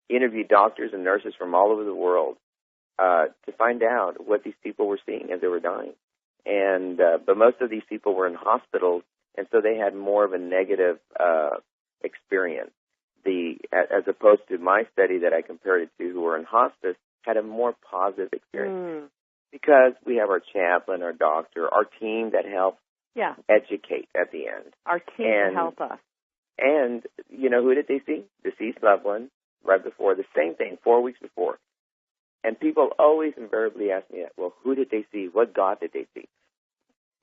He interviewed doctors and nurses from all over the world to find out what these people were seeing as they were dying. And but most of these people were in hospitals, and so they had more of a negative experience. As opposed to my study that I compared it to, who were in hospice, had a more positive experience. Because we have our chaplain, our doctor, our team that helps educate at the end. Our team to help us. And, who did they see? Deceased loved ones right before. The same thing, 4 weeks before. And people always invariably ask me, well, who did they see? What God did they see?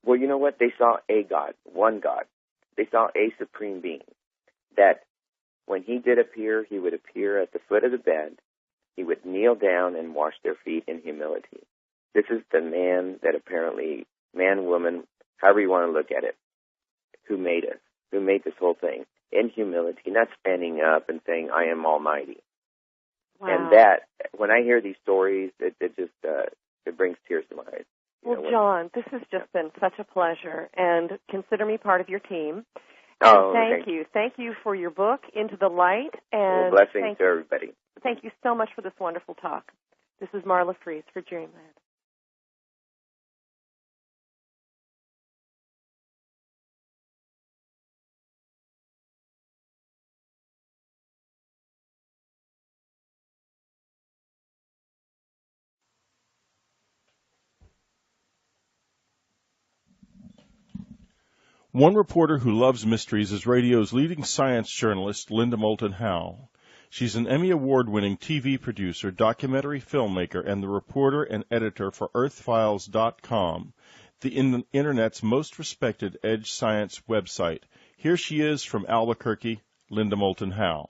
Well, you know what? They saw a God, one God. They saw a supreme being that when he did appear, he would appear at the foot of the bed. He would kneel down and wash their feet in humility. This is the man that apparently, man, woman, however you want to look at it, who made us, who made this whole thing in humility, not standing up and saying, I am almighty. Wow. And that, when I hear these stories, it just it brings tears to my eyes. Well, John, this has just been such a pleasure, and consider me part of your team. Thank you. Thank you for your book, Into the Light. And blessings to everybody. Thank you so much for this wonderful talk. This is Marla Fries for Dreamland. One reporter who loves mysteries is radio's leading science journalist, Linda Moulton Howe. She's an Emmy Award-winning TV producer, documentary filmmaker, and the reporter and editor for EarthFiles.com, the Internet's most respected edge science website. Here she is from Albuquerque, Linda Moulton Howe.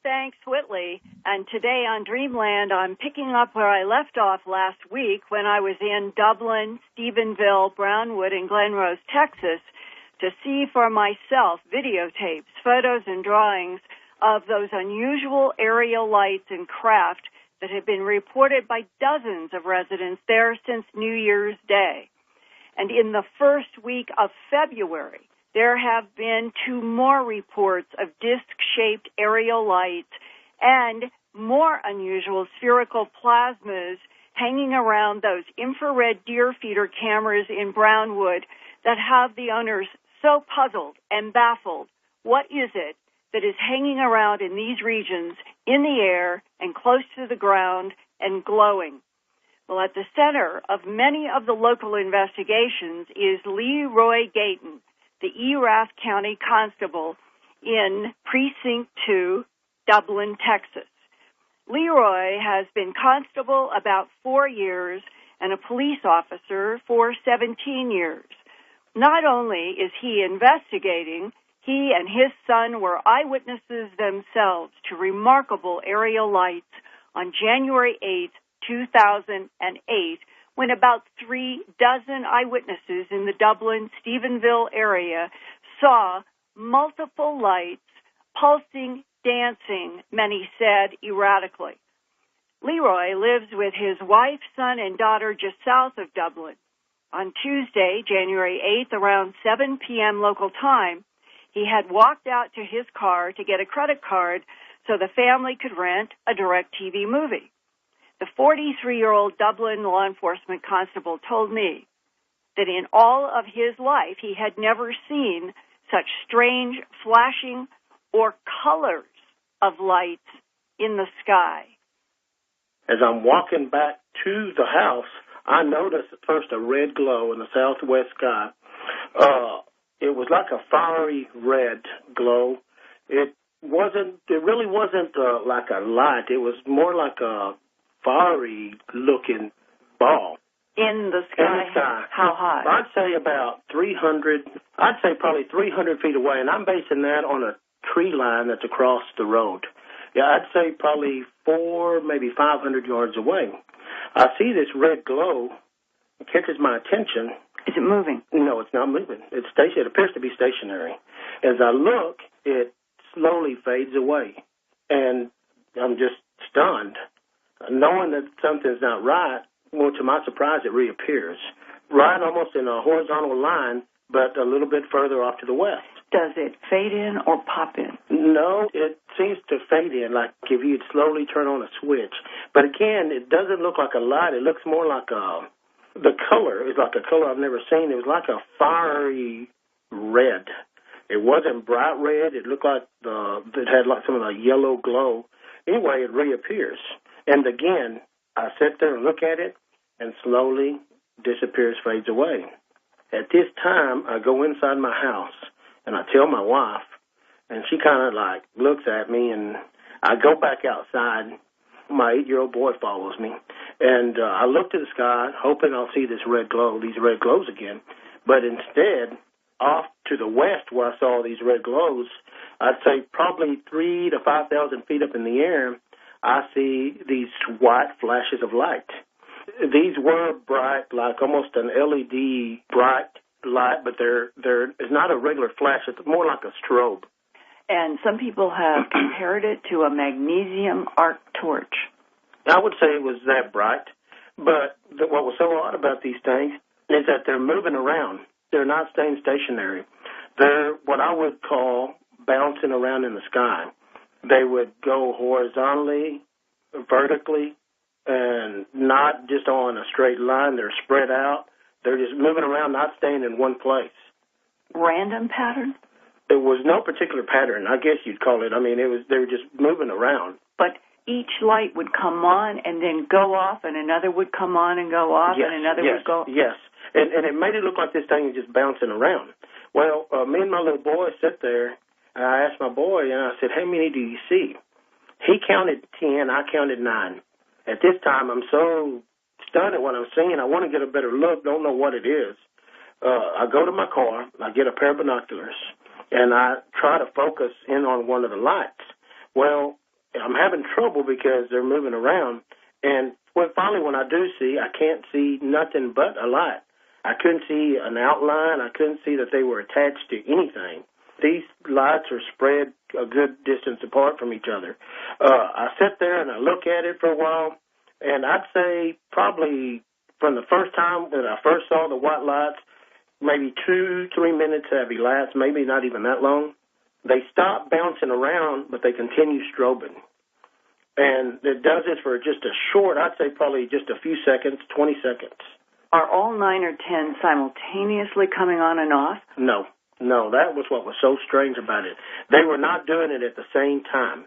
Thanks, Whitley. And today on Dreamland, I'm picking up where I left off last week when I was in Dublin, Stephenville, Brownwood, and Glenrose, Texas, to see for myself videotapes, photos, and drawings of those unusual aerial lights and craft that have been reported by dozens of residents there since New Year's Day. And in the first week of February, there have been 2 more reports of disc-shaped aerial lights and more unusual spherical plasmas hanging around those infrared deer feeder cameras in Brownwood that have the owners so puzzled and baffled. What is it that is hanging around in these regions, in the air and close to the ground and glowing? Well, at the center of many of the local investigations is Leroy Gayton, the Erath County Constable in Precinct 2, Dublin, Texas. Leroy has been constable about 4 years and a police officer for 17 years. Not only is he investigating, he and his son were eyewitnesses themselves to remarkable aerial lights on January 8, 2008, when about 36 eyewitnesses in the Dublin-Stephenville area saw multiple lights pulsing, dancing, many said, erratically. Leroy lives with his wife, son, and daughter just south of Dublin. On Tuesday, January 8th, around 7 p.m. local time, he had walked out to his car to get a credit card so the family could rent a DirecTV movie. The 43-year-old Dublin law enforcement constable told me that in all of his life he had never seen such strange flashing or colors of lights in the sky. As I'm walking back to the house, I noticed at first a red glow in the southwest sky. It was like a fiery red glow. It really wasn't like a light. It was more like a fiery looking ball. In the sky? In the sky. How high? I'd say about 300, probably 300 feet away, and I'm basing that on a tree line that's across the road. Yeah, I'd say probably 400, maybe 500 yards away. I see this red glow. It catches my attention. Is it moving? No, it's not moving. It appears to be stationary. As I look, it slowly fades away, and I'm just stunned. Knowing that something's not right, well, to my surprise, it reappears. Right almost in a horizontal line, but a little bit further off to the west. Does it fade in or pop in? No, it seems to fade in, like if you'd slowly turn on a switch. But again, it doesn't look like a light. It looks more like the color is like a color I've never seen. It was like a fiery red. It wasn't bright red. It looked like it had like some of the yellow glow. Anyway, it reappears. And again, I sit there and look at it, and slowly disappears, fades away. At this time, I go inside my house, and I tell my wife, and she kind of like looks at me, and I go back outside. My 8-year-old boy follows me, and I look to the sky, hoping I'll see these red glows again. But instead, off to the west where I saw these red glows, I'd say probably 3,000 to 5,000 feet up in the air, I see these white flashes of light. These were bright, like almost an LED bright light, but it's not a regular flash. It's more like a strobe. And some people have compared it to a magnesium arc torch. I would say it was that bright, but what was so odd about these things is that they're moving around. They're not staying stationary. They're what I would call bouncing around in the sky. They would go horizontally, vertically, and not just on a straight line. They're spread out. They're just moving around, not staying in one place. Random pattern? There was no particular pattern, I guess you'd call it. I mean, they were just moving around. But each light would come on and then go off, and another would come on and go off, yes, and another would go... Yes, and it made it look like this thing was just bouncing around. Well, me and my little boy sit there, and I asked my boy, and I said, how many do you see? He counted 10, I counted 9. At this time, I'm so stunned at what I'm seeing, I want to get a better look, don't know what it is. I go to my car, I get a pair of binoculars, and I try to focus in on one of the lights. Well, I'm having trouble because they're moving around, and finally when I do see, I can't see nothing but a light. I couldn't see an outline. I couldn't see that they were attached to anything. These lights are spread a good distance apart from each other. I sit there and I look at it for a while, and I'd say probably from the first time that I first saw the white lights, maybe 2-3 minutes have elapsed, maybe not even that long. They stop bouncing around, but they continue strobing. And it does this for just a short, I'd say probably just a few seconds, 20 seconds. Are all 9 or 10 simultaneously coming on and off? No, that was what was so strange about it. They were not doing it at the same time.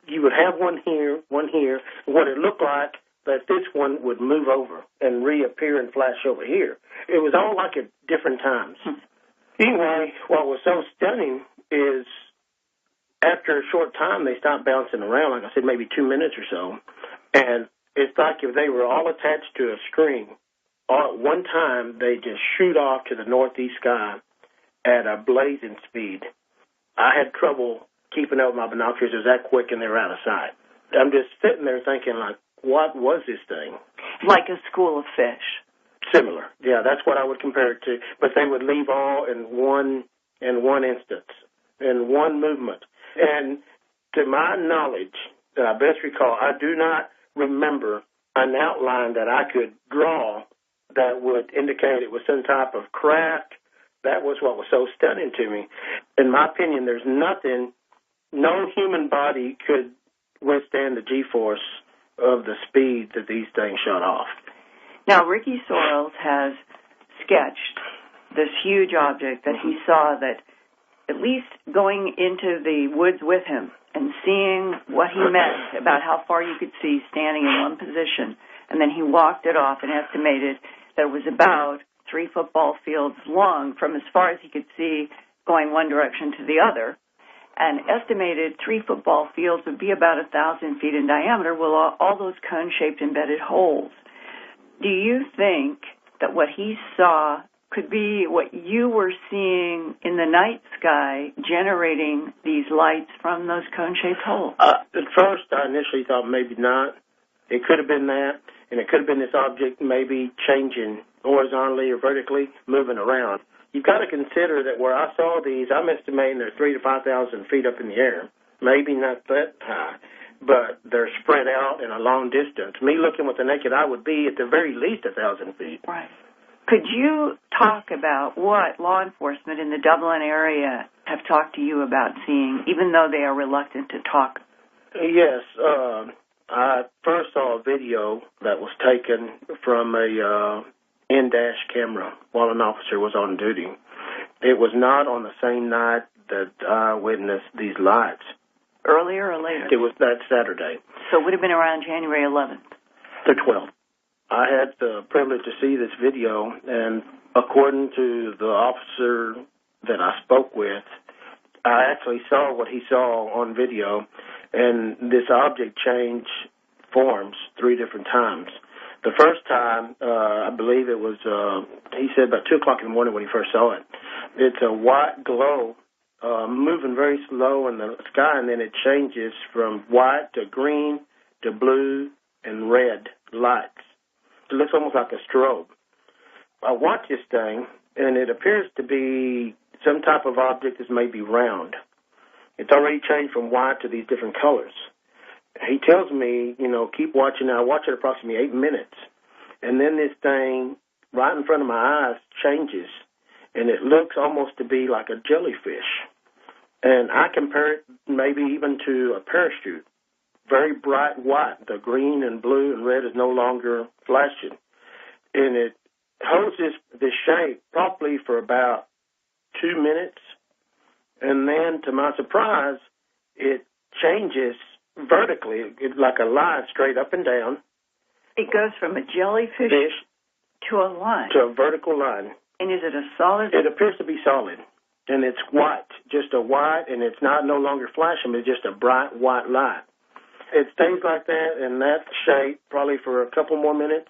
You would have one here, what it looked like that this one would move over and reappear and flash over here. It was all like at different times. Anyway, what was so stunning is after a short time, they stopped bouncing around, like I said, maybe 2 minutes or so, and it's like if they were all attached to a string. All at one time, they just shoot off to the northeast sky at a blazing speed. I had trouble keeping up with my binoculars. It was that quick, and they were out of sight. I'm just sitting there thinking, like, what was this thing? Like a school of fish. Similar. Yeah, that's what I would compare it to. But they would leave all in one instance, in one movement. And to my knowledge, that I best recall, I do not remember an outline that I could draw that would indicate it was some type of craft. That was what was so stunning to me. In my opinion, there's nothing, no human body could withstand the G-force of the speed that these things shot off. Now, Ricky Sorrells has sketched this huge object that he saw that, at least going into the woods with him and seeing what he meant about how far you could see standing in one position, and then he walked it off and estimated that it was about 3 football fields long from as far as he could see going one direction to the other, and estimated 3 football fields would be about 1,000 feet in diameter with all those cone-shaped embedded holes. Do you think that what he saw could be what you were seeing in the night sky generating these lights from those cone-shaped holes? At first, I initially thought maybe not. It could have been that, and it could have been this object maybe changing horizontally or vertically, moving around. You've got to consider that where I saw these, I'm estimating they're 3,000 to 5,000 feet up in the air. Maybe not that high, but they're spread out in a long distance. Me looking with the naked eye would be at the very least 1,000 feet. Right. Could you talk about what law enforcement in the Dublin area have talked to you about seeing, even though they are reluctant to talk? Yes. I first saw a video that was taken from a in-dash camera while an officer was on duty. It was not on the same night that I witnessed these lights. Earlier or later? It was that Saturday. So it would have been around January 11th? The 12th. I had the privilege to see this video, and according to the officer that I spoke with, I actually saw what he saw on video, and this object changed forms 3 different times. The first time, I believe it was, he said about 2 o'clock in the morning when he first saw it. It's a white glow, moving very slow in the sky, and then it changes from white to green to blue and red lights. It looks almost like a strobe. I watch this thing, and it appears to be some type of object that's maybe round. It's already changed from white to these different colors. He tells me, keep watching. I watch it approximately 8 minutes, and then this thing right in front of my eyes changes, and it looks almost to be like a jellyfish. And I compare it maybe even to a parachute. Very bright white. The green and blue and red is no longer flashing. And it holds this shape probably for about 2 minutes. And then, to my surprise, it changes vertically. It's like a line straight up and down. It goes from a jellyfish to a line. To a vertical line. And is it a solid? It appears to be solid. And it's white. Just a white, and it's no longer flashing, but just a bright white light. It stays like that in that shape probably for a couple more minutes,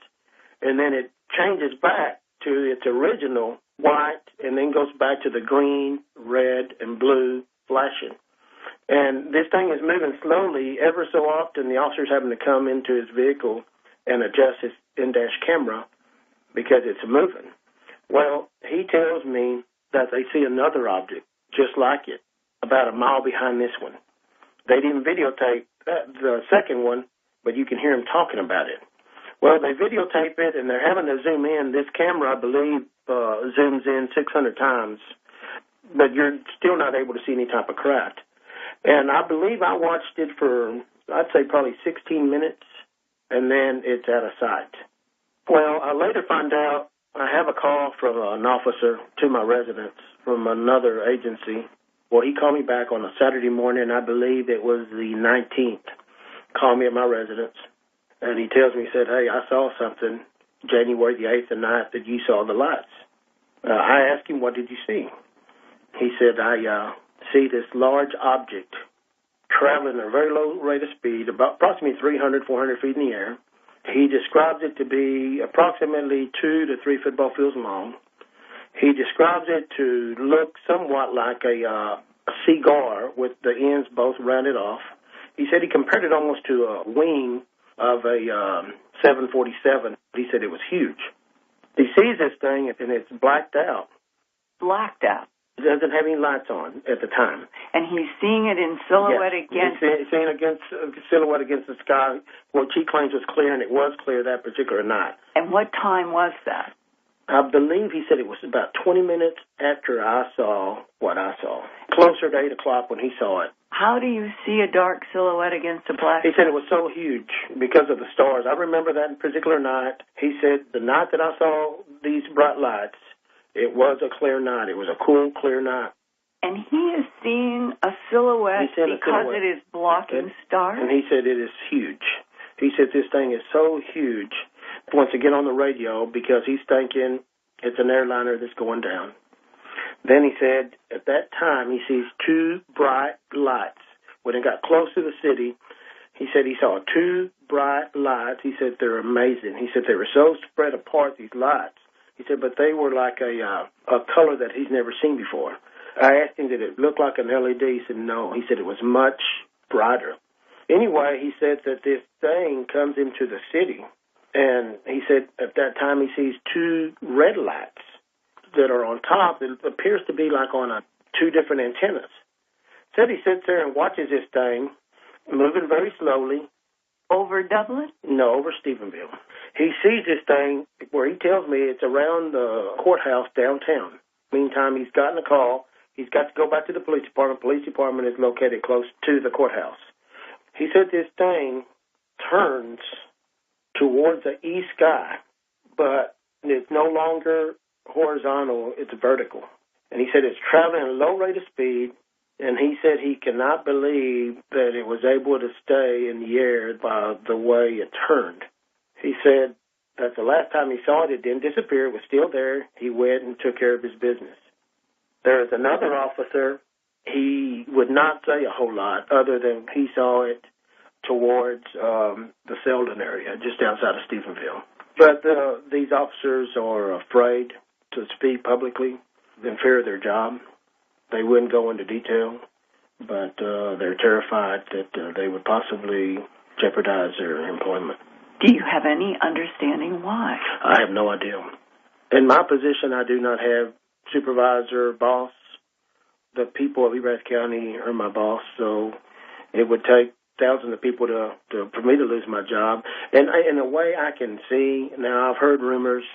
and then it changes back to its original white and then goes back to the green, red, and blue flashing. And this thing is moving slowly. Ever so often, the officer's having to come into his vehicle and adjust his in-dash camera because it's moving. Well, he tells me that they see another object just like it about a mile behind this one. They didn't videotape the second one, but you can hear him talking about it. Well, they videotape it, and they're having to zoom in. This camera, I believe, zooms in 600 times, but you're still not able to see any type of craft. And I believe I watched it for, I'd say, probably 16 minutes, and then it's out of sight. Well, I later find out I have a call from an officer to my residence from another agency. Well, he called me back on a Saturday morning. I believe it was the 19th. Called me at my residence, and he tells me, he said, hey, I saw something January the 8th and 9th that you saw the lights. I asked him, what did you see? He said, I see this large object traveling at a very low rate of speed, about approximately 300, 400 feet in the air. He describes it to be approximately 2 to 3 football fields long. He describes it to look somewhat like a cigar with the ends both rounded off. He said he compared it almost to a wing of a 747. He said it was huge. He sees this thing, and it's blacked out. Blacked out. It doesn't have any lights on at the time. And he's seeing it in silhouette against... He's seeing silhouette against the sky, which he claims was clear, and it was clear that particular night. And what time was that? I believe he said it was about 20 minutes after I saw what I saw. Closer to 8 o'clock when he saw it. How do you see a dark silhouette against a black? He said it was so huge because of the stars. I remember that particular night. He said the night that I saw these bright lights, it was a clear night. It was a cool, clear night. And he is seeing a silhouette because it is blocking stars? And he said it is huge. He said this thing is so huge. He wants to get on the radio because he's thinking it's an airliner that's going down. Then he said at that time he sees 2 bright lights. When it got close to the city, he said he saw 2 bright lights. He said they're amazing. He said they were so spread apart, these lights. He said, but they were like a color that he's never seen before. I asked him, did it look like an LED? He said, no. He said it was much brighter. Anyway, he said that this thing comes into the city, and he said at that time he sees 2 red lights that are on top. It appears to be like on 2 different antennas. Said he sits there and watches this thing moving very slowly. Over Dublin? No, over Stephenville. He sees this thing where he tells me it's around the courthouse downtown. Meantime, he's gotten a call. He's got to go back to the police department. Police department is located close to the courthouse. He said this thing turns towards the east sky, but it's no longer horizontal, it's vertical. And he said it's traveling at a low rate of speed, and he said he cannot believe that it was able to stay in the air by the way it turned. He said that the last time he saw it, it didn't disappear. It was still there. He went and took care of his business. There is another officer. He would not say a whole lot other than he saw it towards the Selden area, just outside of Stephenville. But these officers are afraid to speak publicly in fear of their job. They wouldn't go into detail, but they're terrified that they would possibly jeopardize their employment. Do you have any understanding why? I have no idea. In my position, I do not have supervisor, boss. The people of Erath County are my boss, so it would take thousands of people for me to lose my job. And in a way I can see, now I've heard rumors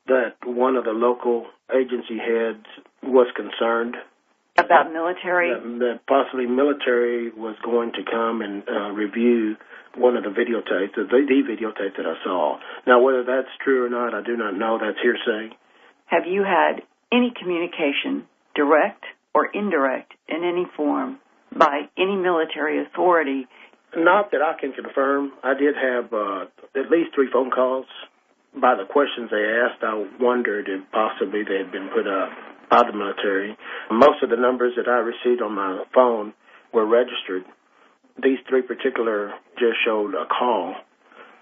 that one of the local agency heads was concerned. About military? That possibly military was going to come and review one of the videotapes, the videotape that I saw. Now, whether that's true or not, I do not know. That's hearsay. Have you had any communication, direct or indirect, in any form by any military authority? Not that I can confirm. I did have at least 3 phone calls. By the questions they asked, I wondered if possibly they had been put up by the military. Most of the numbers that I received on my phone were registered. These 3 particular just showed a call,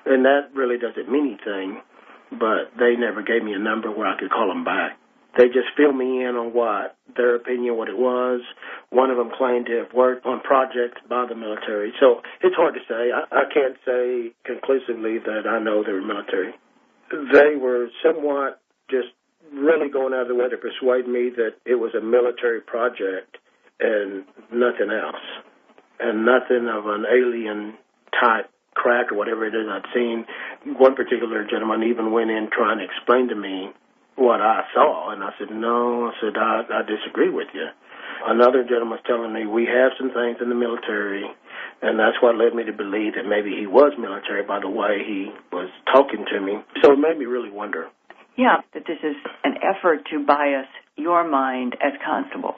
and that really doesn't mean anything, but they never gave me a number where I could call them back. They just filled me in on what their opinion, what it was. One of them claimed to have worked on projects by the military. So it's hard to say. I can't say conclusively that I know they were military. They were somewhat just really going out of the way to persuade me that it was a military project and nothing else. And nothing of an alien-type crack or whatever it is I'd seen. One particular gentleman even went in trying to explain to me what I saw, and I said, no, I disagree with you. Another gentleman was telling me we have some things in the military, and that's what led me to believe that maybe he was military by the way he was talking to me. So it made me really wonder. Yeah, that this is an effort to bias your mind as constable.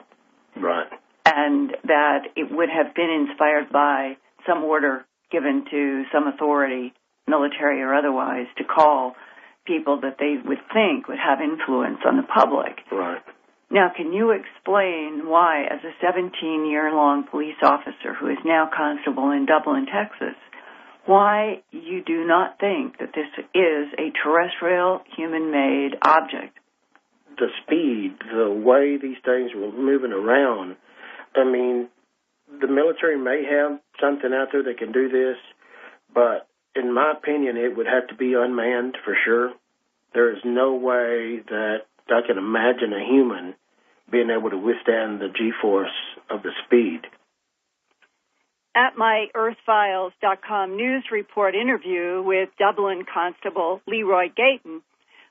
Right. And that it would have been inspired by some order given to some authority, military or otherwise, to call people that they would think would have influence on the public. Right. Now, can you explain why, as a 17-year-long police officer who is now constable in Dublin, Texas, why you do not think that this is a terrestrial, human-made object? The speed, the way these things were moving around. I mean, the military may have something out there that can do this, but in my opinion, it would have to be unmanned for sure. There is no way that I can imagine a human being able to withstand the G-force of the speed. At my EarthFiles.com news report interview with Dublin Constable Leroy Gayton,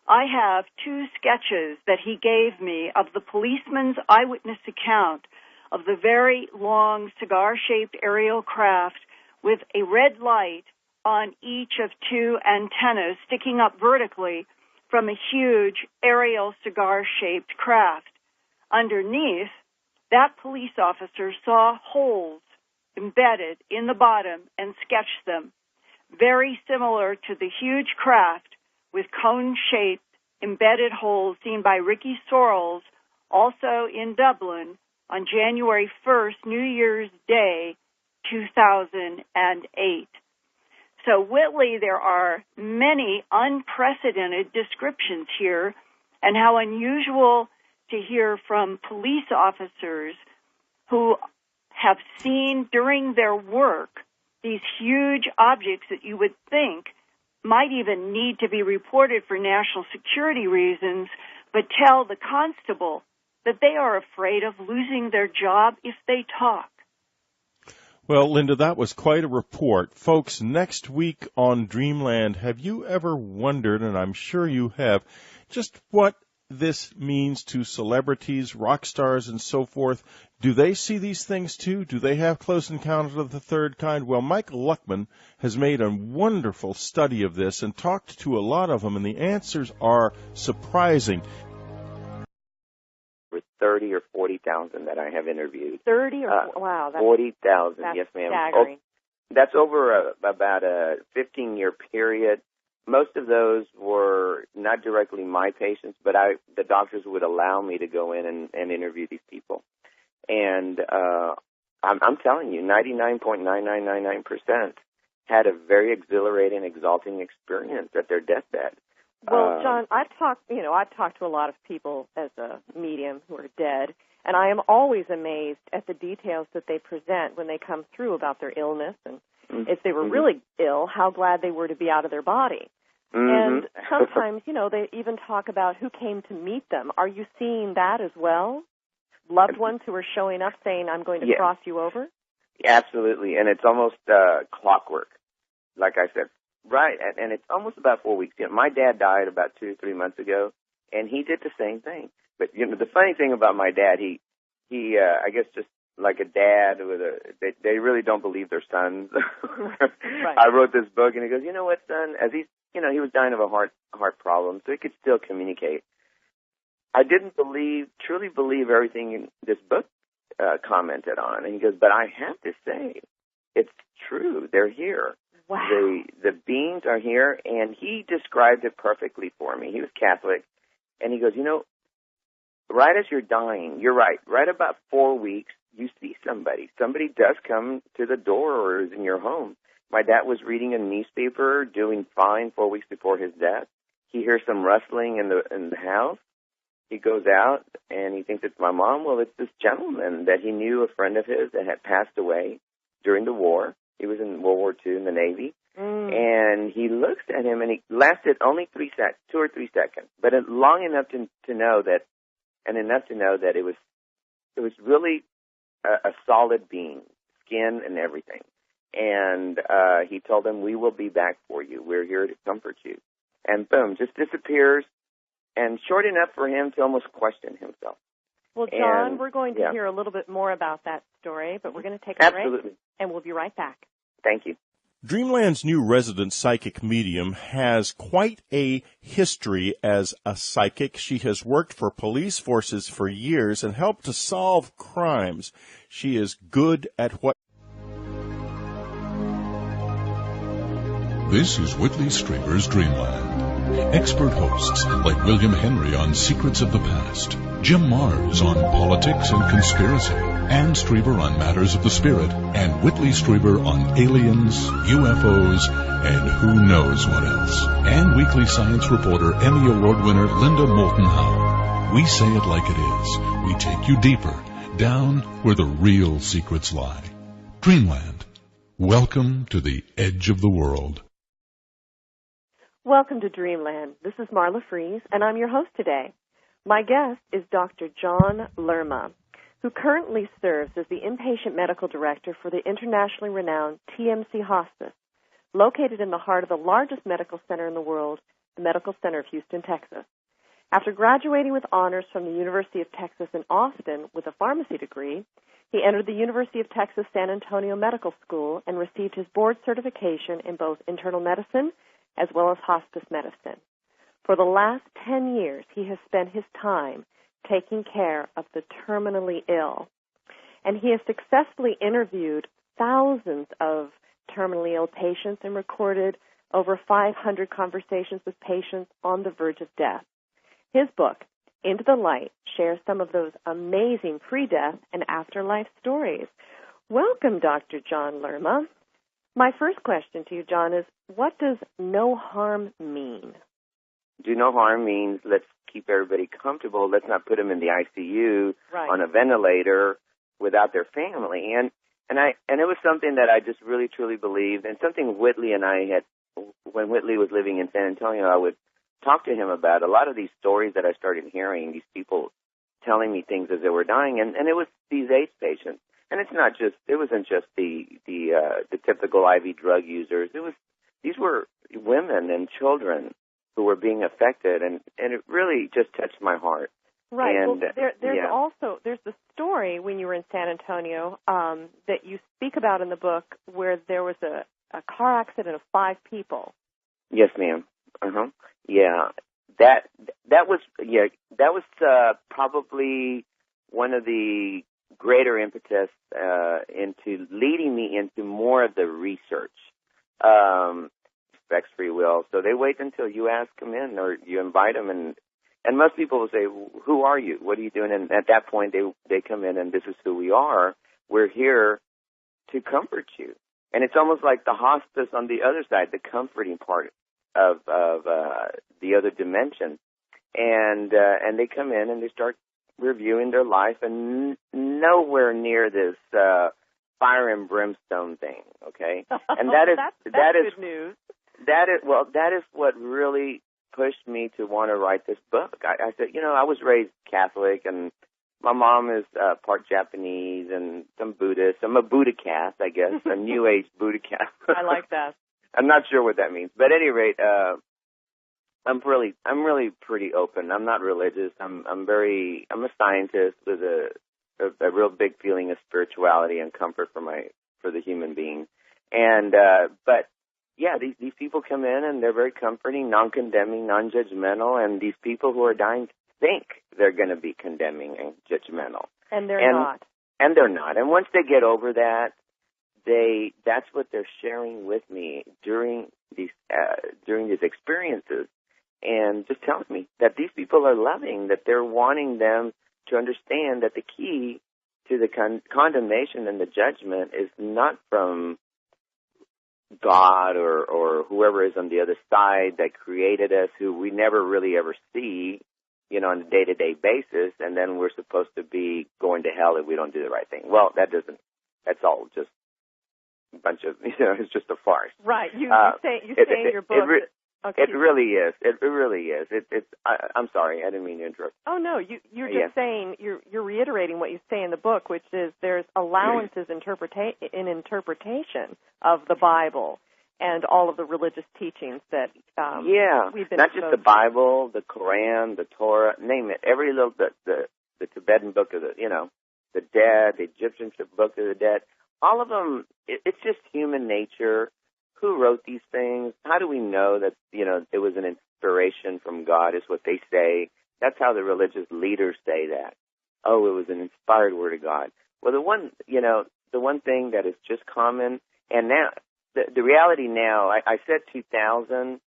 I have 2 sketches that he gave me of the policeman's eyewitness account of the very long cigar-shaped aerial craft with a red light on each of 2 antennas sticking up vertically from a huge aerial cigar-shaped craft. Underneath, that police officer saw holes embedded in the bottom and sketched them, very similar to the huge craft with cone-shaped embedded holes seen by Ricky Sorrells, also in Dublin, on January 1st, New Year's Day, 2008. So, Whitley, there are many unprecedented descriptions here, and how unusual to hear from police officers who have seen during their work these huge objects that you would think might even need to be reported for national security reasons, but tell the constable that they are afraid of losing their job if they talk. Well, Linda, that was quite a report. Folks, next week on Dreamland, have you ever wondered, and I'm sure you have, just what this means to celebrities, rock stars, and so forth? Do they see these things too? Do they have close encounters of the third kind? Well, Mike Luckman has made a wonderful study of this and talked to a lot of them, and the answers are surprising. 30 or 40,000 that I have interviewed. 30 or wow, that's 40,000. That's yes, ma'am. staggering. That's over about a 15-year period. Most of those were not directly my patients, but the doctors would allow me to go in and interview these people. And I'm telling you, 99.9999% had a very exhilarating, exalting experience at their deathbed. Well, John, I've talked to a lot of people as a medium who are dead, and I am always amazed at the details that they present when they come through about their illness, and if they were really ill, how glad they were to be out of their body. And sometimes, they even talk about who came to meet them. Are you seeing that as well? Loved ones who are showing up saying, I'm going to cross you over? Absolutely, and it's almost clockwork, like I said. Right, and it's almost about 4 weeks. My dad died about 2 or 3 months ago, and he did the same thing. But the funny thing about my dad, he I guess just like a dad they really don't believe their sons. Right. I wrote this book, and he goes, you know what, son? As he was dying of a heart problem, so he could still communicate. I didn't truly believe everything in this book commented on, and he goes, but I have to say, it's true. They're here. Wow. The beings are here, and he described it perfectly for me. He was Catholic, and he goes, right as you're dying, you're right about 4 weeks, you see somebody. Somebody does come to the door or is in your home. My dad was reading a newspaper, doing fine 4 weeks before his death. He hears some rustling in the house. He goes out, and he thinks it's my mom. Well, it's this gentleman that he knew, a friend of his that had passed away during the war. He was in World War II in the Navy. And he looks at him, and he lasted only 2 or 3 seconds, but long enough to know that, and enough to know that it was really a solid being, skin and everything. And he told them, we will be back for you. We're here to comfort you. And boom, just disappears, and short enough for him to almost question himself. Well, John, we're going to hear a little bit more about that story, but we're going to take a break, and we'll be right back. Thank you. Dreamland's new resident psychic medium has quite a history as a psychic. She has worked for police forces for years and helped to solve crimes. She is good at what... This is Whitley Strieber's Dreamland. Expert hosts like William Henry on Secrets of the Past, Jim Mars on Politics and Conspiracy, Ann Strieber on Matters of the Spirit, and Whitley Strieber on Aliens, UFOs, and who knows what else. And weekly science reporter, Emmy Award winner Linda Moulton Howe. We say it like it is. We take you deeper, down where the real secrets lie. Dreamland. Welcome to the edge of the world. Welcome to Dreamland. This is Marla Fries, and I'm your host today. My guest is Dr. John Lerma, who currently serves as the inpatient medical director for the internationally renowned TMC Hospice, located in the heart of the largest medical center in the world, the Medical Center of Houston, Texas. After graduating with honors from the University of Texas in Austin with a pharmacy degree, he entered the University of Texas San Antonio Medical School and received his board certification in both internal medicine as well as hospice medicine. For the last 10 years, he has spent his time taking care of the terminally ill. And he has successfully interviewed thousands of terminally ill patients and recorded over 500 conversations with patients on the verge of death. His book, Into the Light, shares some of those amazing pre-death and afterlife stories. Welcome, Dr. John Lerma. My first question to you, John, is what does no harm mean? Do no harm means let's keep everybody comfortable. Let's not put them in the ICU on a ventilator without their family. And it was something that I just really, truly believed, and something Whitley and I had, when Whitley was living in San Antonio, I would talk to him about a lot of these stories that I started hearing, these people telling me things as they were dying, and it was these AIDS patients. And it wasn't just the typical IV drug users. These were women and children who were being affected, and it really just touched my heart. Right. And, well, there's the story when you were in San Antonio that you speak about in the book where there was a car accident of 5 people. Yes, ma'am. Yeah. That was probably one of the greater impetus into leading me into more of the research. Respects free will. So they wait until you ask them in or you invite them, and most people will say, "Who are you? What are you doing?" And at that point, they come in, and this is who we are. We're here to comfort you. And it's almost like the hospice on the other side, the comforting part of the other dimension. And they come in and they start reviewing their life, and nowhere near this fire and brimstone thing. Okay, and that is good news. That is what really pushed me to want to write this book. I said, I was raised Catholic, and my mom is part Japanese and some Buddhist. I'm a Buddha-cast, I guess, a New Age Buddha-cast. I like that. I'm not sure what that means, but at any rate, I'm really pretty open. I'm not religious. I'm a scientist with a real big feeling of spirituality and comfort for the human being. And but yeah, these people come in and they're very comforting, non-condemning, non-judgmental, and these people who are dying think they're going to be condemning and judgmental. And they're not. And they're not. And once they get over that, that's what they're sharing with me during these experiences, and just telling me that these people are loving, that they're wanting them to understand that the key to the condemnation and the judgment is not from God or whoever is on the other side that created us, who we never really ever see, on a day-to-day basis, and then we're supposed to be going to hell if we don't do the right thing. Well, that's all just a bunch of, it's just a farce. Right. You say in your book Okay. It really is. It really is. I'm sorry, I didn't mean to interrupt. Oh no, you're just saying you're reiterating what you say in the book, which is there's allowances in interpretation of the Bible and all of the religious teachings that we've been not just the Bible, the Quran, the Torah, name it. Every little the Tibetan book of the dead, the Egyptian book of the dead. All of them. It's just human nature. Who wrote these things? How do we know that, it was an inspiration from God is what they say. That's how the religious leaders say that. Oh, it was an inspired word of God. Well, the one thing that is just common, and now, the reality now, I said 2000,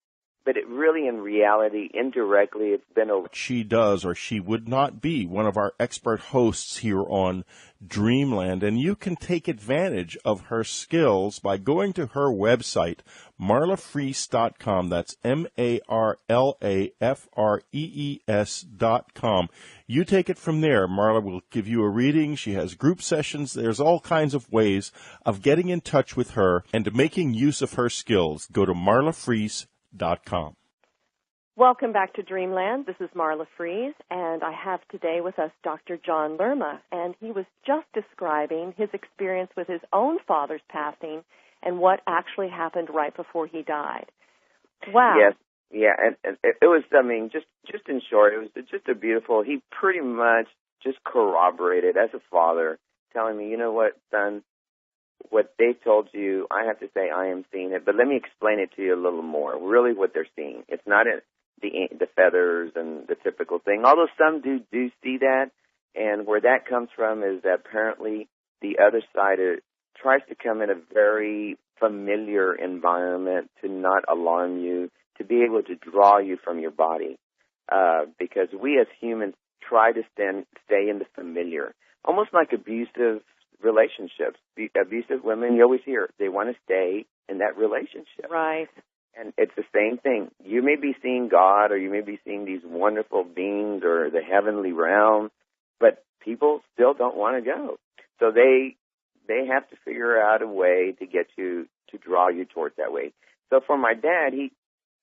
but it really, in reality, indirectly, it's been over. She does, or she would not be one of our expert hosts here on Dreamland, and you can take advantage of her skills by going to her website, marlafrees.com. That's MarlaFrees.com. You take it from there. Marla will give you a reading. She has group sessions. There's all kinds of ways of getting in touch with her and making use of her skills. Go to marlafrees.com. Welcome back to Dreamland. This is Marla Frees, and I have today with us Dr. John Lerma, and he was just describing his experience with his own father's passing and what actually happened right before he died. Wow. Yes, yeah, and it was, just in short, it was just a beautiful, he pretty much just corroborated as a father, telling me, you know what, son, what they told you, I have to say I am seeing it, but let me explain it to you a little more, really what they're seeing. It's not the feathers and the typical thing, although some do see that, and where that comes from is that apparently the other side tries to come in a very familiar environment to not alarm you, to be able to draw you from your body, because we as humans try to stay in the familiar, almost like abusive relationships. Abusive women, you always hear, they want to stay in that relationship. Right. And it's the same thing. You may be seeing God, or you may be seeing these wonderful beings or the heavenly realm, but people still don't want to go. So they have to figure out a way to get you, to draw you towards that way. So for my dad, he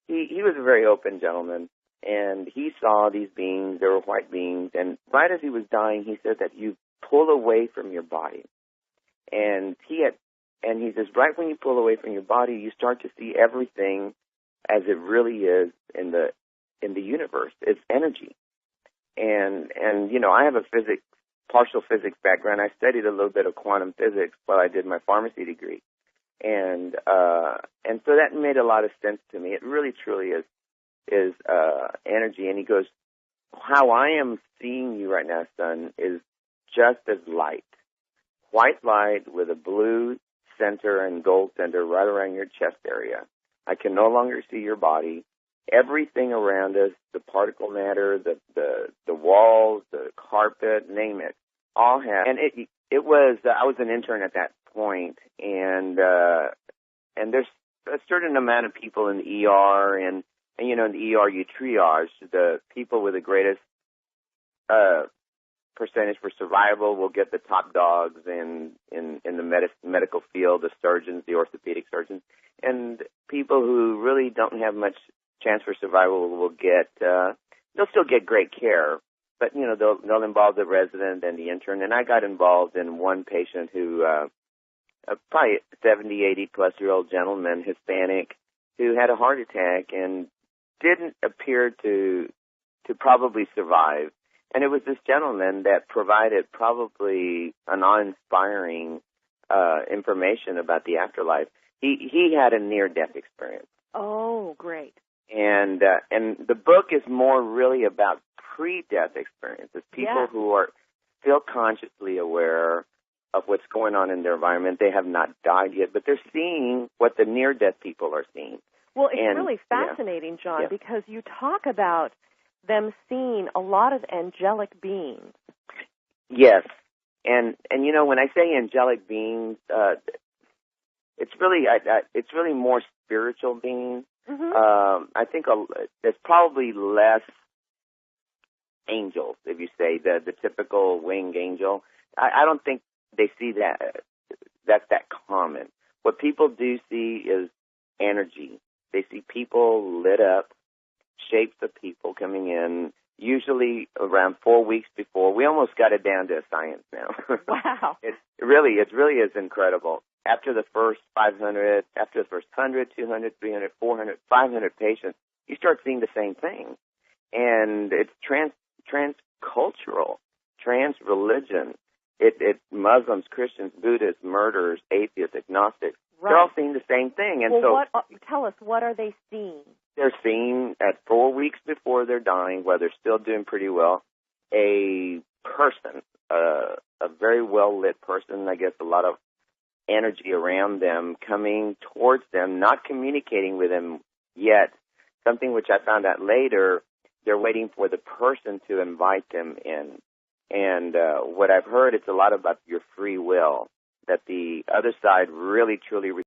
was a very open gentleman, and he saw these beings. They were white beings, and right as he was dying, he said that you pull away from your body. And he says, right when you pull away from your body, you start to see everything as it really is in the universe. It's energy. And I have a partial physics background. I studied a little bit of quantum physics while I did my pharmacy degree. And so that made a lot of sense to me. It really truly is energy. And he goes, how I am seeing you right now, son, is just as light. White light with a blue center and gold center right around your chest area. I can no longer see your body. Everything around us, the particle matter, the walls, the carpet, name it, all have. And it was, I was an intern at that point, and there's a certain amount of people in the ER, and in the ER you triage the people with the greatest percentage for survival will get the top dogs in the medical field, the surgeons, the orthopedic surgeons, and people who really don't have much chance for survival will get, they'll still get great care, but, they'll involve the resident and the intern. And I got involved in one patient who, probably 70, 80-plus-year-old gentleman, Hispanic, who had a heart attack and didn't appear to probably survive. And it was this gentleman that provided probably an awe-inspiring information about the afterlife. He had a near-death experience. Oh, great. And the book is more really about pre-death experiences, people who are still consciously aware of what's going on in their environment. They have not died yet, but they're seeing what the near-death people are seeing. Well, it's really fascinating, John, because you talk about them seeing a lot of angelic beings. Yes. And when I say angelic beings, it's really more spiritual beings. Mm-hmm. I think there's probably less angels, if you say the typical winged angel. I don't think they see that's that common. What people do see is energy. They see people lit up, shapes of people coming in, usually around 4 weeks before. We almost got it down to a science now. Wow. It really is incredible. After the first 500, after the first 100, 200, 300, 400, 500 patients, you start seeing the same thing. And it's transcultural, trans-religion. It Muslims, Christians, Buddhists, murderers, atheists, agnostics. Right. They're all seeing the same thing. And well, tell us, what are they seeing? They're seeing at 4 weeks before they're dying, while they're still doing pretty well, a person, a very well-lit person, I guess a lot of energy around them, coming towards them, not communicating with them yet, something which I found out later. They're waiting for the person to invite them in. And what I've heard, it's a lot about your free will, that the other side really, truly